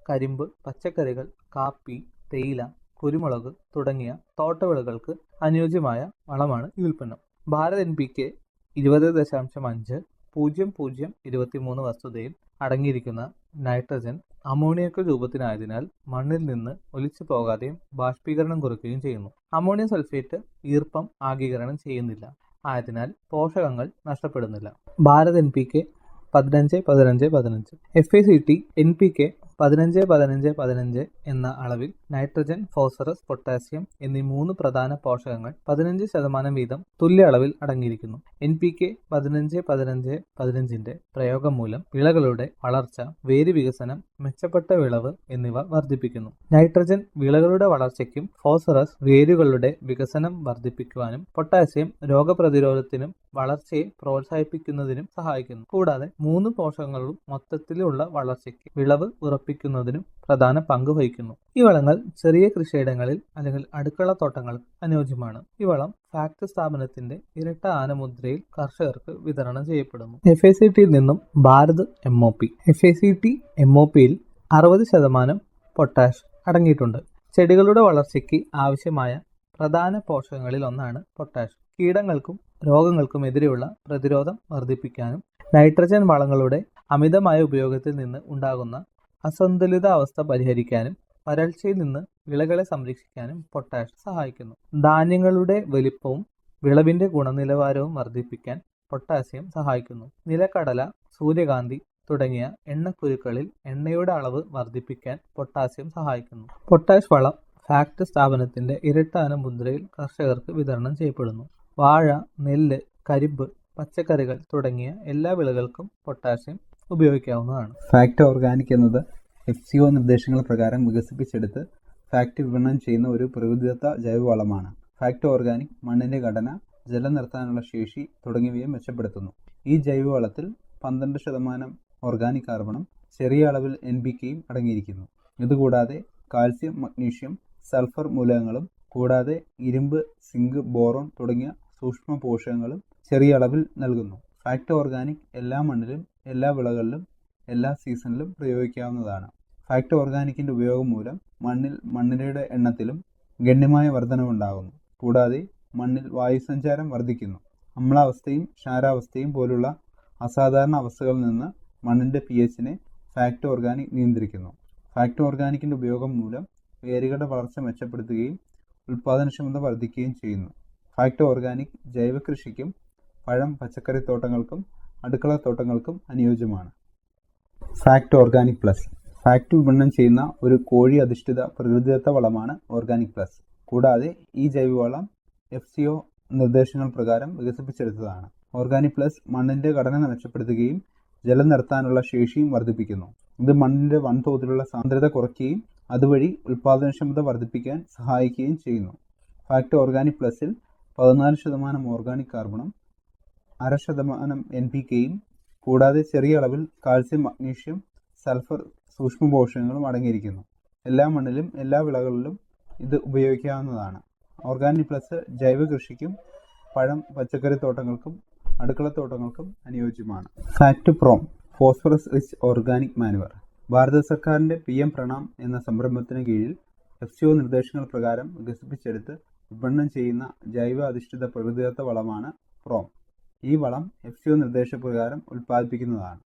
കരിമ്പ്, പച്ചക്കറികൾ, കാപ്പി, തേയില, കുരുമുളക് തുടങ്ങിയ തോട്ടവിളകൾക്ക് അനുയോജ്യമായ വളമാണ് ഈ ഉൽപ്പന്നം. ഭാരത് NPK 20.5-00-23 വസ്തുതയിൽ അടങ്ങിയിരിക്കുന്ന നൈട്രജൻ അമോണിയക്ക് രൂപത്തിനായതിനാൽ മണ്ണിൽ നിന്ന് ഒലിച്ചു പോകാതെയും ബാഷ്പീകരണം കുറയ്ക്കുകയും ചെയ്യുന്നു. അമോണിയം സൾഫേറ്റ് ഈർപ്പം ആഗീകരണം ചെയ്യുന്നില്ല, ആയതിനാൽ പോഷകങ്ങൾ നഷ്ടപ്പെടുന്നില്ല. ഭാരത് NPK 15-15-15. FACT NPK 15-15-15 എന്ന അളവിൽ നൈട്രജൻ, ഫോസ്ഫറസ്, പൊട്ടാസ്യം എന്നീ 3 പ്രധാന പോഷകങ്ങൾ 15% വീതം തുല്യ അളവിൽ അടങ്ങിയിരിക്കുന്നു. NPK 15-15-15ന്റെ പ്രയോഗം മൂലം വിളകളുടെ വളർച്ച, വേര് വികസനം, മെച്ചപ്പെട്ട വിളവ് എന്നിവ വർദ്ധിപ്പിക്കുന്നു. നൈട്രജൻ വിളകളുടെ വളർച്ചയ്ക്കും ഫോസ്ഫറസ് വേരുകളുടെ വികസനം വർദ്ധിപ്പിക്കുവാനും പൊട്ടാസ്യം രോഗപ്രതിരോധത്തിനും വളർച്ചയെ പ്രോത്സാഹിപ്പിക്കുന്നതിനും സഹായിക്കുന്നു. കൂടാതെ 3 പോഷകങ്ങളും മൊത്തത്തിലുള്ള വളർച്ചയ്ക്ക് വിളവ് ഉറപ്പിക്കുന്നതിനും പ്രധാന പങ്ക് വഹിക്കുന്നു. ഈ വളങ്ങൾ ചെറിയ കൃഷിയിടങ്ങളിൽ അല്ലെങ്കിൽ അടുക്കള തോട്ടങ്ങൾക്ക് അനുയോജ്യമാണ്. ഈ വളം ഫാക്ട് സ്ഥാപനത്തിന്റെ ഇരട്ട ആനമുദ്രയിൽ കർഷകർക്ക് വിതരണം ചെയ്യപ്പെടുന്നു. FACTയിൽ നിന്നും ഭാരത് MOP. FACT MOPയിൽ 60% പൊട്ടാഷ് അടങ്ങിയിട്ടുണ്ട്. ചെടികളുടെ വളർച്ചയ്ക്ക് ആവശ്യമായ പ്രധാന പോഷകങ്ങളിൽ ഒന്നാണ് പൊട്ടാഷ്. കീടങ്ങൾക്കും രോഗങ്ങൾക്കും എതിരെയുള്ള പ്രതിരോധം വർദ്ധിപ്പിക്കാനും നൈട്രജൻ വളങ്ങളുടെ അമിതമായ ഉപയോഗത്തിൽ നിന്ന് ഉണ്ടാകുന്ന അസന്തുലിതാവസ്ഥ പരിഹരിക്കാനും വരൾച്ചയിൽ നിന്ന് വിളകളെ സംരക്ഷിക്കാനും പൊട്ടാഷ് സഹായിക്കുന്നു. ധാന്യങ്ങളുടെ വലിപ്പവും വിളവിന്റെ ഗുണനിലവാരവും വർദ്ധിപ്പിക്കാൻ പൊട്ടാസ്യം സഹായിക്കുന്നു. നിലക്കടല, സൂര്യകാന്തി തുടങ്ങിയ എണ്ണക്കുരുക്കളിൽ എണ്ണയുടെ അളവ് വർദ്ധിപ്പിക്കാൻ പൊട്ടാസ്യം സഹായിക്കുന്നു. പൊട്ടാഷ് വളം ഫാക്ട് സ്ഥാപനത്തിന്റെ ഇരട്ട മുദ്രയിൽ കർഷകർക്ക് വിതരണം ചെയ്യപ്പെടുന്നു. വാഴ, നെല്ല്, കരിമ്പ്, പച്ചക്കറികൾ തുടങ്ങിയ എല്ലാ വിളകൾക്കും പൊട്ടാസ്യം ഉപയോഗിക്കാവുന്നതാണ്. ഫാക്ട് ഓർഗാനിക് എന്നത് FCO നിർദ്ദേശങ്ങൾ പ്രകാരം വികസിപ്പിച്ചെടുത്ത് ഫാക്ട് വിപണനം ചെയ്യുന്ന ഒരു പ്രകൃതിദത്ത ജൈവവളമാണ്. ഫാക്ട് ഓർഗാനിക് മണ്ണിന്റെ ഘടന, ജലം നിർത്താനുള്ള ശേഷി തുടങ്ങിയവയെ മെച്ചപ്പെടുത്തുന്നു. ഈ ജൈവവളത്തിൽ 12% ഓർഗാനിക് കാർബണും ചെറിയ അളവിൽ NPKയും അടങ്ങിയിരിക്കുന്നു. ഇതുകൂടാതെ കാൽസ്യം, മഗ്നീഷ്യം, സൾഫർ മൂലകങ്ങളും കൂടാതെ ഇരുമ്പ്, സിങ്ക്, ബോറോൺ തുടങ്ങിയ സൂക്ഷ്മ പോഷകങ്ങളും ചെറിയ അളവിൽ നൽകുന്നു. ഫാക്ട് ഓർഗാനിക് എല്ലാ മണ്ണിലും എല്ലാ വിളകളിലും എല്ലാ സീസണിലും പ്രയോഗിക്കാവുന്നതാണ്. ഫാക്ട് ഓർഗാനിക്കിന്റെ ഉപയോഗം മൂലം മണ്ണിരയുടെ എണ്ണത്തിലും ഗണ്യമായ വർധനവുണ്ടാകുന്നു. കൂടാതെ മണ്ണിൽ വായുസഞ്ചാരം വർദ്ധിക്കുന്നു. അമ്ലാവസ്ഥയും ക്ഷാരാവസ്ഥയും പോലുള്ള അസാധാരണ അവസ്ഥകളിൽ നിന്ന് മണ്ണിന്റെ pHനെ ഫാക്ട് ഓർഗാനിക് നിയന്ത്രിക്കുന്നു. ഫാക്ട് ഓർഗാനിക്കിന്റെ ഉപയോഗം മൂലം വേരുകളുടെ വളർച്ച മെച്ചപ്പെടുത്തുകയും ഉൽപാദനക്ഷമത വർദ്ധിക്കുകയും ചെയ്യുന്നു. ഫാക്ട് ഓർഗാനിക് ജൈവ കൃഷിക്കും പഴം, പച്ചക്കറി തോട്ടങ്ങൾക്കും അടുക്കള തോട്ടങ്ങൾക്കും അനുയോജ്യമാണ്. Fact organic plus. ഫാക്ട് വിപണനം ചെയ്യുന്ന ഒരു കോഴി അധിഷ്ഠിത പ്രകൃതിദത്ത വളമാണ് ഓർഗാനിക് പ്ലസ്. കൂടാതെ ഈ ജൈവവളം FCO നിർദ്ദേശങ്ങൾ പ്രകാരം വികസിപ്പിച്ചെടുത്തതാണ്. ഓർഗാനിക് പ്ലസ് മണ്ണിന്റെ ഘടന മെച്ചപ്പെടുത്തുകയും ജലം നിർത്താനുള്ള ശേഷിയും വർദ്ധിപ്പിക്കുന്നു. ഇത് മണ്ണിന്റെ വൻതോതിലുള്ള സാന്ദ്രത കുറയ്ക്കുകയും അതുവഴി ഉൽപാദനക്ഷമത വർദ്ധിപ്പിക്കാൻ സഹായിക്കുകയും ചെയ്യുന്നു. ഫാക്ട് ഓർഗാനിക് പ്ലസിൽ 14% ഓർഗാനിക് കാർബണും 0.5% NPKയും കൂടാതെ ചെറിയ അളവിൽ കാൽസ്യം, മഗ്നീഷ്യം, സൾഫർ സൂക്ഷ്മ പോഷകങ്ങളും അടങ്ങിയിരിക്കുന്നു. എല്ലാ മണ്ണിലും എല്ലാ വിളകളിലും ഇത് ഉപയോഗിക്കാവുന്നതാണ്. ഓർഗാനിക് പ്ലസ് ജൈവ കൃഷിക്കും പഴം, പച്ചക്കറി തോട്ടങ്ങൾക്കും അടുക്കള തോട്ടങ്ങൾക്കും അനുയോജ്യമാണ്. FACT PROM phosphorus rich organic manure. Bharat സർക്കാരിന്റെ PM പ്രണാം എന്ന സംരംഭത്തിന് കീഴിൽ FCO നിർദ്ദേശങ്ങൾ പ്രകാരം വികസിപ്പിച്ചെടുത്ത് വിപണനം ചെയ്യുന്ന ജൈവ അധിഷ്ഠിത പ്രകൃതിദത്ത വളമാണ് പ്രോം. ഈ വളം FCO നിർദ്ദേശപ്രകാരം ഉൽപ്പാദിപ്പിക്കുന്നതാണ്.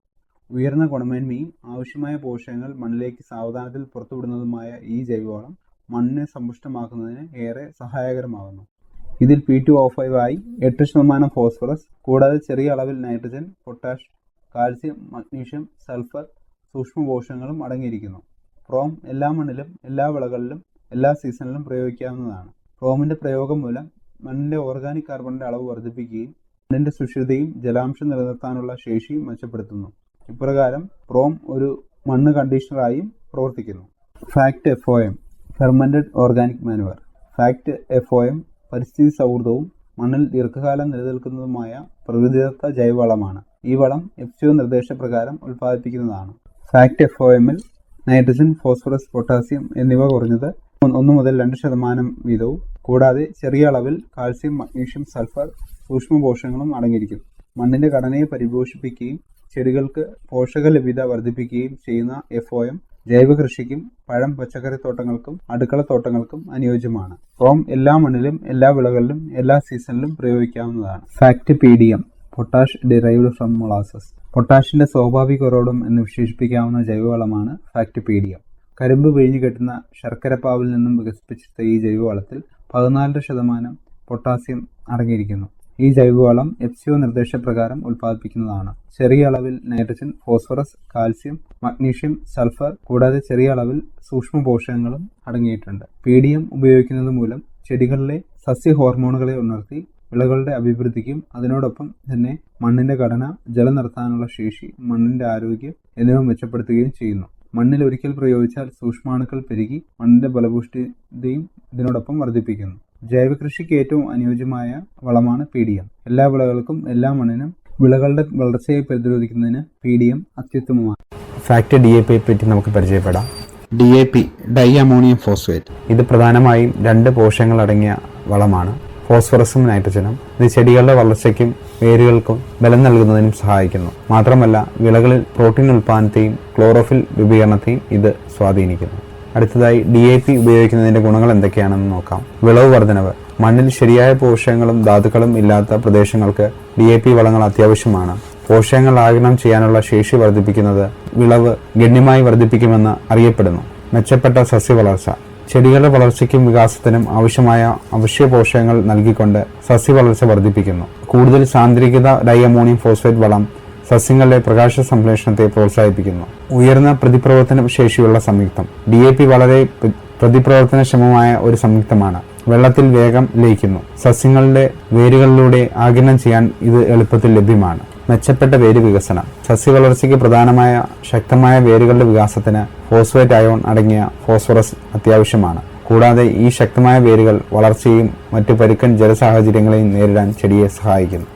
ഉയർന്ന ഗുണമേന്മയും ആവശ്യമായ പോഷകങ്ങൾ മണ്ണിലേക്ക് സാവധാനത്തിൽ പുറത്തുവിടുന്നതുമായ ഈ ജൈവവളം മണ്ണിനെ സമ്പുഷ്ടമാക്കുന്നതിന് ഏറെ സഹായകരമാകുന്നു. ഇതിൽ P2O5 ആയി 8% ഫോസ്ഫറസ്, കൂടാതെ ചെറിയ അളവിൽ nitrogen, potash, calcium, magnesium, sulphur, സൂക്ഷ്മപോഷകങ്ങളും അടങ്ങിയിരിക്കുന്നു. ക്രോം എല്ലാ മണ്ണിലും, എല്ലാ വിളകളിലും, എല്ലാ സീസണിലും പ്രയോഗിക്കാവുന്നതാണ്. ക്രോമിന്റെ പ്രയോഗം മൂലം മണ്ണിന്റെ ഓർഗാനിക് കാർബണിന്റെ അളവ് വർദ്ധിപ്പിക്കുകയും മണ്ണിന്റെ സുഷിരതയും ജലാംശം നിലനിർത്താനുള്ള ശേഷിയും മെച്ചപ്പെടുത്തുന്നു. ഇപ്രകാരം ക്രോം ഒരു മണ്ണ് കണ്ടീഷണറായും പ്രവർത്തിക്കുന്നു. Fact FOM fermented organic manoeuvre. Fact FOM പരിസ്ഥിതി സൗഹൃദവും മണ്ണിൽ ദീർഘകാലം നിലനിൽക്കുന്നതുമായ പ്രകൃതിദത്ത ജൈവവളമാണ്. ഈ വളം FCO നിർദ്ദേശപ്രകാരം ഉൽപ്പാദിപ്പിക്കുന്നതാണ്. ഫാക്ട് FOMൽ നൈട്രജൻ, ഫോസ്ഫറസ്, പൊട്ടാസ്യം എന്നിവ കുറഞ്ഞത് 1 മുതൽ 2% വീതവും, കൂടാതെ ചെറിയ അളവിൽ കാൽസ്യം, മഗ്നീഷ്യം, സൾഫർ, സൂക്ഷ്മപോഷകങ്ങളും അടങ്ങിയിരിക്കുന്നു. മണ്ണിന്റെ ഘടനയെ പരിപോഷിപ്പിക്കുകയും ചെടികൾക്ക് പോഷക ലഭ്യത വർദ്ധിപ്പിക്കുകയും ചെയ്യുന്ന FOM ജൈവ കൃഷിക്കും പഴം പച്ചക്കറിത്തോട്ടങ്ങൾക്കും അടുക്കളത്തോട്ടങ്ങൾക്കും അനുയോജ്യമാണ്. ക്രോം എല്ലാ മണ്ണിലും, എല്ലാ വിളകളിലും, എല്ലാ സീസണിലും പ്രയോഗിക്കാവുന്നതാണ്. FACT PDM potash derived from molasses. പൊട്ടാഷിന്റെ സ്വാഭാവിക ഉറവിടം എന്ന് വിശേഷിപ്പിക്കാവുന്ന ജൈവവളമാണ് ഫാക്ട് PDM. കരിമ്പ് പിഴിഞ്ഞു കെട്ടുന്ന ശർക്കരപ്പാവിൽ നിന്നും വികസിപ്പിച്ചെടുത്ത ഈ ജൈവവളത്തിൽ 14% പൊട്ടാസ്യം അടങ്ങിയിരിക്കുന്നു. ഈ ജൈവവളം FCO നിർദ്ദേശപ്രകാരം ഉൽപ്പാദിപ്പിക്കുന്നതാണ്. ചെറിയ അളവിൽ nitrogen, phosphorus, calcium, magnesium, sulphur, കൂടാതെ ചെറിയ അളവിൽ സൂക്ഷ്മപോഷകങ്ങളും അടങ്ങിയിട്ടുണ്ട്. PDM ഉപയോഗിക്കുന്നത് മൂലം ചെടികളിലെ സസ്യ ഹോർമോണുകളെ ഉണർത്തി വിളകളുടെ അഭിവൃദ്ധിക്കും അതിനോടൊപ്പം തന്നെ മണ്ണിന്റെ ഘടന, ജലം നിർത്താനുള്ള ശേഷി, മണ്ണിന്റെ ആരോഗ്യം എന്നിവ മെച്ചപ്പെടുത്തുകയും ചെയ്യുന്നു. മണ്ണിൽ ഒരിക്കൽ പ്രയോഗിച്ചാൽ സൂക്ഷ്മാണുക്കൾ പെരുകി മണ്ണിന്റെ ഫലപുഷ്ടിയും ഇതിനോടൊപ്പം വർദ്ധിപ്പിക്കുന്നു. ജൈവ കൃഷിക്ക് ഏറ്റവും അനുയോജ്യമായ വളമാണ് PDM. എല്ലാ വിളകൾക്കും, എല്ലാ മണ്ണിനും വിളകളുടെ വളർച്ചയെ പ്രതിരോധിക്കുന്നതിന് PDM അത്യുത്തമമാണ്. ഫാക്ട് DAP പറ്റി നമുക്ക് പരിചയപ്പെടാം. DAP dye ammonium phosphate. ഇത് പ്രധാനമായും 2 പോഷകങ്ങൾ അടങ്ങിയ വളമാണ്, ഫോസ്ഫറസും നൈട്രജനും. ഇത് ചെടികളുടെ വളർച്ചയ്ക്കും വേരുകൾക്കും ബലം നൽകുന്നതിനും സഹായിക്കുന്നു. മാത്രമല്ല വിളകളിൽ പ്രോട്ടീൻ ഉൽപ്പാദനത്തെയും ക്ലോറോഫിൽ രൂപീകരണത്തെയും ഇത് സ്വാധീനിക്കുന്നു. അടുത്തതായി DAP ഉപയോഗിക്കുന്നതിന്റെ ഗുണങ്ങൾ എന്തൊക്കെയാണെന്ന് നോക്കാം. വിളവ് വർധനവ്. മണ്ണിൽ ശരിയായ പോഷകങ്ങളും ധാതുക്കളും ഇല്ലാത്ത പ്രദേശങ്ങൾക്ക് DAP വളങ്ങൾ അത്യാവശ്യമാണ്. പോഷകങ്ങൾ ആഗിരണം ചെയ്യാനുള്ള ശേഷി വർദ്ധിപ്പിക്കുന്നത് വിളവ് ഗണ്യമായി വർദ്ധിപ്പിക്കുമെന്ന് അറിയപ്പെടുന്നു. മെച്ചപ്പെട്ട സസ്യവളർച്ച. ചെടികളുടെ വളർച്ചയ്ക്കും വികാസത്തിനും ആവശ്യമായ അവശ്യ പോഷകങ്ങൾ നൽകിക്കൊണ്ട് സസ്യവളർച്ച വർദ്ധിപ്പിക്കുന്നു. കൂടുതൽ സാന്ദ്രീകൃത ഡൈ അമോണിയം ഫോസ്ഫേറ്റ് വളം സസ്യങ്ങളുടെ പ്രകാശ സംശ്ലേഷണത്തെ പ്രോത്സാഹിപ്പിക്കുന്നു. ഉയർന്ന പ്രതിപ്രവർത്തന ശേഷിയുള്ള സംയുക്തം. DAP വളരെ പ്രതിപ്രവർത്തനക്ഷമമായ ഒരു സംയുക്തമാണ്. വെള്ളത്തിൽ വേഗം ലയിക്കുന്നു. സസ്യങ്ങളുടെ വേരുകളിലൂടെ ആഗിരണം ചെയ്യാൻ ഇത് എളുപ്പത്തിൽ ലഭ്യമാണ്. മെച്ചപ്പെട്ട വേര് വികസനം. സസ്യവളർച്ചയ്ക്ക് പ്രധാനമായ ശക്തമായ വേരുകളുടെ വികാസത്തിന് ഫോസ്ഫേറ്റ് അയോൺ അടങ്ങിയ ഫോസ്ഫറസ് അത്യാവശ്യമാണ്. കൂടാതെ ഈ ശക്തമായ വേരുകൾ വളർച്ചയും മറ്റു പരുക്കൻ ജലസാഹചര്യങ്ങളെയും നേരിടാൻ ചെടിയെ സഹായിക്കുന്നു.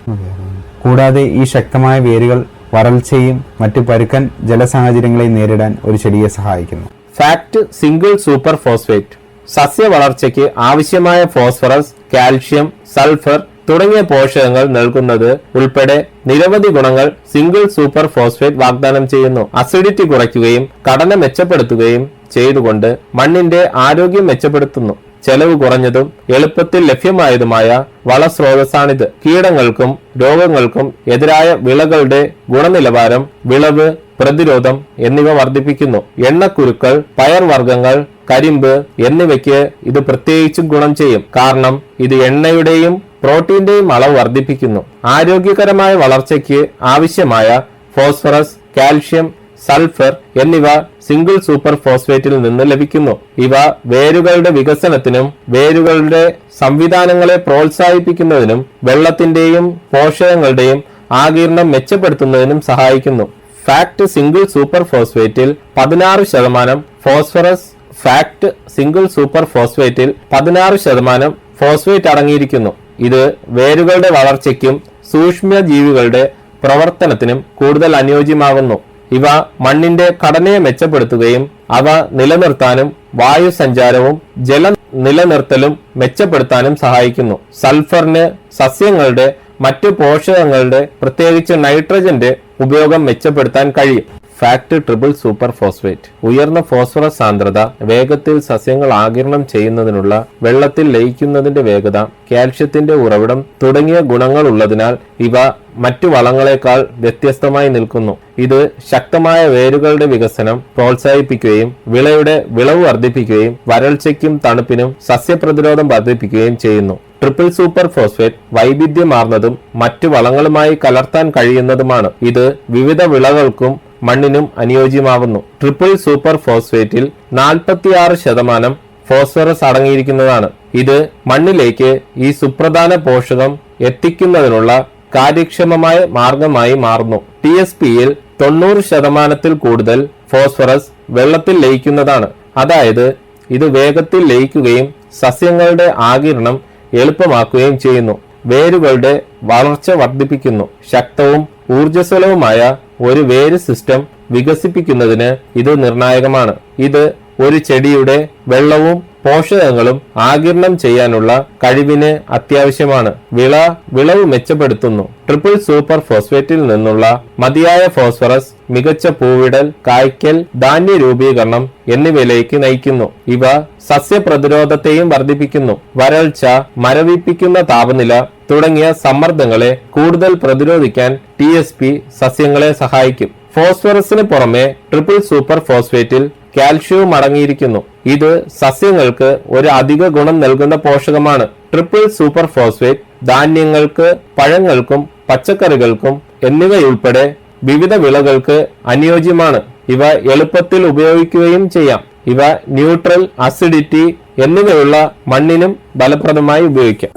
കൂടാതെ ഈ ശക്തമായ വേരുകൾ വരൾച്ചയും മറ്റു പരുക്കൻ ജലസാഹചര്യങ്ങളെയും നേരിടാൻ ഒരു ചെടിയെ സഹായിക്കുന്നു. FACT single super phosphate. സസ്യ വളർച്ചയ്ക്ക് ആവശ്യമായ ഫോസ്ഫറസ്, കാൽഷ്യം, സൾഫർ തുടങ്ങിയ പോഷകങ്ങൾ നൽകുന്നത് ഉൾപ്പെടെ നിരവധി ഗുണങ്ങൾ സിംഗിൾ സൂപ്പർ ഫോസ്ഫേറ്റ് വാഗ്ദാനം ചെയ്യുന്നു. അസിഡിറ്റി കുറയ്ക്കുകയും ഘടന മെച്ചപ്പെടുത്തുകയും ചെയ്തുകൊണ്ട് മണ്ണിന്റെ ആരോഗ്യം മെച്ചപ്പെടുത്തുന്നു. ചെലവ് കുറഞ്ഞതും എളുപ്പത്തിൽ ലഭ്യമായതുമായ വളസ്രോതസ്സാണിത്. കീടങ്ങൾക്കും രോഗങ്ങൾക്കും എതിരായ വിളകളുടെ ഗുണനിലവാരം, വിളവ് പ്രതിരോധം എന്നിവ വർദ്ധിപ്പിക്കുന്നു. എണ്ണക്കുരുക്കൾ, പയർവർഗ്ഗങ്ങൾ, കരിമ്പ് എന്നിവയ്ക്ക് ഇത് പ്രത്യേകിച്ചും ഗുണം ചെയ്യും. കാരണം ഇത് എണ്ണയുടെയും പ്രോട്ടീന്റെയും അളവ് വർദ്ധിപ്പിക്കുന്നു. ആരോഗ്യകരമായ വളർച്ചയ്ക്ക് ആവശ്യമായ ഫോസ്ഫറസ്, കാൽഷ്യം, സൾഫർ എന്നിവ സിംഗിൾ സൂപ്പർ ഫോസ്ഫേറ്റിൽ നിന്ന് ലഭിക്കുന്നു. ഇവ വേരുകളുടെ വികസനത്തിനും വേരുകളുടെ സംവിധാനങ്ങളെ പ്രോത്സാഹിപ്പിക്കുന്നതിനും വെള്ളത്തിന്റെയും പോഷകങ്ങളുടെയും ആഗിരണം മെച്ചപ്പെടുത്തുന്നതിനും സഹായിക്കുന്നു. ഫാക്ട് സിംഗിൾ സൂപ്പർ ഫോസ്ഫേറ്റിൽ 16% ഫോസ്ഫറസ്. ഫാക്ട് സിംഗിൾ സൂപ്പർ ഫോസ്ഫേറ്റിൽ 16% ഫോസ്ഫേറ്റ് അടങ്ങിയിരിക്കുന്നു. ഇത് വേരുകളുടെ വളർച്ചയ്ക്കും സൂക്ഷ്മജീവികളുടെ പ്രവർത്തനത്തിനും കൂടുതൽ അനുയോജ്യമാകുന്നു. ഇവ മണ്ണിന്റെ ഘടനയെ മെച്ചപ്പെടുത്തുകയും അവ നിലനിർത്താനും വായു സഞ്ചാരവും ജല നിലനിർത്തലും മെച്ചപ്പെടുത്താനും സഹായിക്കുന്നു. സൾഫറിന് സസ്യങ്ങളുടെ മറ്റു പോഷകങ്ങളുടെ പ്രത്യേകിച്ച് നൈട്രജന്റെ ഉപയോഗം മെച്ചപ്പെടുത്താൻ കഴിയും. Fact triple super phosphate. ഉയർന്ന ഫോസ്ഫറസ് സാന്ദ്രത, വേഗത്തിൽ സസ്യങ്ങൾ ആഗിരണം ചെയ്യുന്നതിനുള്ള വെള്ളത്തിൽ ലയിക്കുന്നതിന്റെ വേഗത, കാൽഷ്യത്തിന്റെ ഉറവിടം തുടങ്ങിയ ഗുണങ്ങൾ ഉള്ളതിനാൽ ഇവ മറ്റു വളങ്ങളെക്കാൾ വ്യത്യസ്തമായി നിൽക്കുന്നു. ഇത് ശക്തമായ വേരുകളുടെ വികസനം പ്രോത്സാഹിപ്പിക്കുകയും വിളയുടെ വിളവ് വർദ്ധിപ്പിക്കുകയും വരൾച്ചയ്ക്കും തണുപ്പിനും സസ്യപ്രതിരോധം വർദ്ധിപ്പിക്കുകയും ചെയ്യുന്നു. ട്രിപ്പിൾ സൂപ്പർ ഫോസ്ഫേറ്റ് വൈവിധ്യമാർന്നതും മറ്റു വളങ്ങളുമായി കലർത്താൻ കഴിയുന്നതുമാണ്. ഇത് വിവിധ വിളകൾക്കും മണ്ണിനും അനുയോജ്യമാവുന്നു. ട്രിപ്പിൾ സൂപ്പർ ഫോസ്ഫേറ്റിൽ 46% ഫോസ്ഫറസ് അടങ്ങിയിരിക്കുന്നതാണ്. ഇത് മണ്ണിലേക്ക് ഈ സുപ്രധാന പോഷകം എത്തിക്കുന്നതിനുള്ള കാര്യക്ഷമമായ മാർഗമായി മാറുന്നു. TSPയിൽ 90% കൂടുതൽ ഫോസ്ഫറസ് വെള്ളത്തിൽ ലയിക്കുന്നതാണ്. അതായത് ഇത് വേഗത്തിൽ ലയിക്കുകയും സസ്യങ്ങളുടെ ആഗിരണം എളുപ്പമാക്കുകയും ചെയ്യുന്നു. വേരുകളുടെ വളർച്ച വർദ്ധിപ്പിക്കുന്നു. ശക്തവും ഊർജ്ജസ്വലവുമായ ഒരു വേര് സിസ്റ്റം വികസിപ്പിക്കുന്നതിന് ഇത് നിർണായകമാണ്. ഇത് ഒരു ചെടിയുടെ വെള്ളവും പോഷകങ്ങളും ആഗിരണം ചെയ്യാനുള്ള കഴിവിന് അത്യാവശ്യമാണ്. വിളവ് മെച്ചപ്പെടുത്തുന്നു. ട്രിപ്പിൾ സൂപ്പർ ഫോസ്ഫേറ്റിൽ നിന്നുള്ള മതിയായ ഫോസ്ഫറസ് മികച്ച പൂവിടൽ, കായ്ക്കൽ, ധാന്യ രൂപീകരണം എന്നിവയിലേക്ക് നയിക്കുന്നു. ഇവ സസ്യപ്രതിരോധത്തെയും വർദ്ധിപ്പിക്കുന്നു. വരൾച്ച, മരവിപ്പിക്കുന്ന താപനില തുടങ്ങിയ സമ്മർദ്ദങ്ങളെ കൂടുതൽ പ്രതിരോധിക്കാൻ TSP സസ്യങ്ങളെ സഹായിക്കും. ഫോസ്ഫറസിന് പുറമെ ട്രിപ്പിൾ സൂപ്പർ ഫോസ്ഫേറ്റിൽ കാൽഷ്യവും അടങ്ങിയിരിക്കുന്നു. ഇത് സസ്യങ്ങൾക്ക് ഒരു അധിക ഗുണം നൽകുന്ന പോഷകമാണ്. ട്രിപ്പിൾ സൂപ്പർ ഫോസ്ഫേറ്റ് ധാന്യങ്ങൾക്ക്, പഴങ്ങൾക്കും പച്ചക്കറികൾക്കും എന്നിവയുൾപ്പെടെ വിവിധ വിളകൾക്ക് അനുയോജ്യമാണ്. ഇവ എളുപ്പത്തിൽ ഉപയോഗിക്കുകയും ചെയ്യാം. ഇവ ന്യൂട്രൽ, അസിഡിറ്റി എന്നിവയുള്ള മണ്ണിനും ഫലപ്രദമായി ഉപയോഗിക്കാം.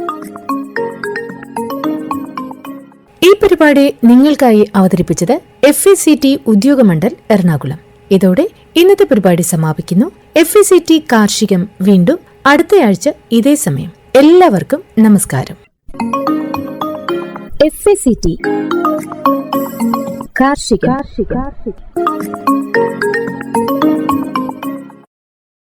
ഈ പരിപാടി നിങ്ങൾക്കായി അവതരിപ്പിച്ചത് FACT ഉദ്യോഗമണ്ഡൽ എറണാകുളം. ഇതോടെ ഇന്നത്തെ പരിപാടി സമാപിക്കുന്നു. FACT കാർഷികം വീണ്ടും അടുത്തയാഴ്ച ഇതേ സമയം. എല്ലാവർക്കും നമസ്കാരം. FACT കാർഷികം.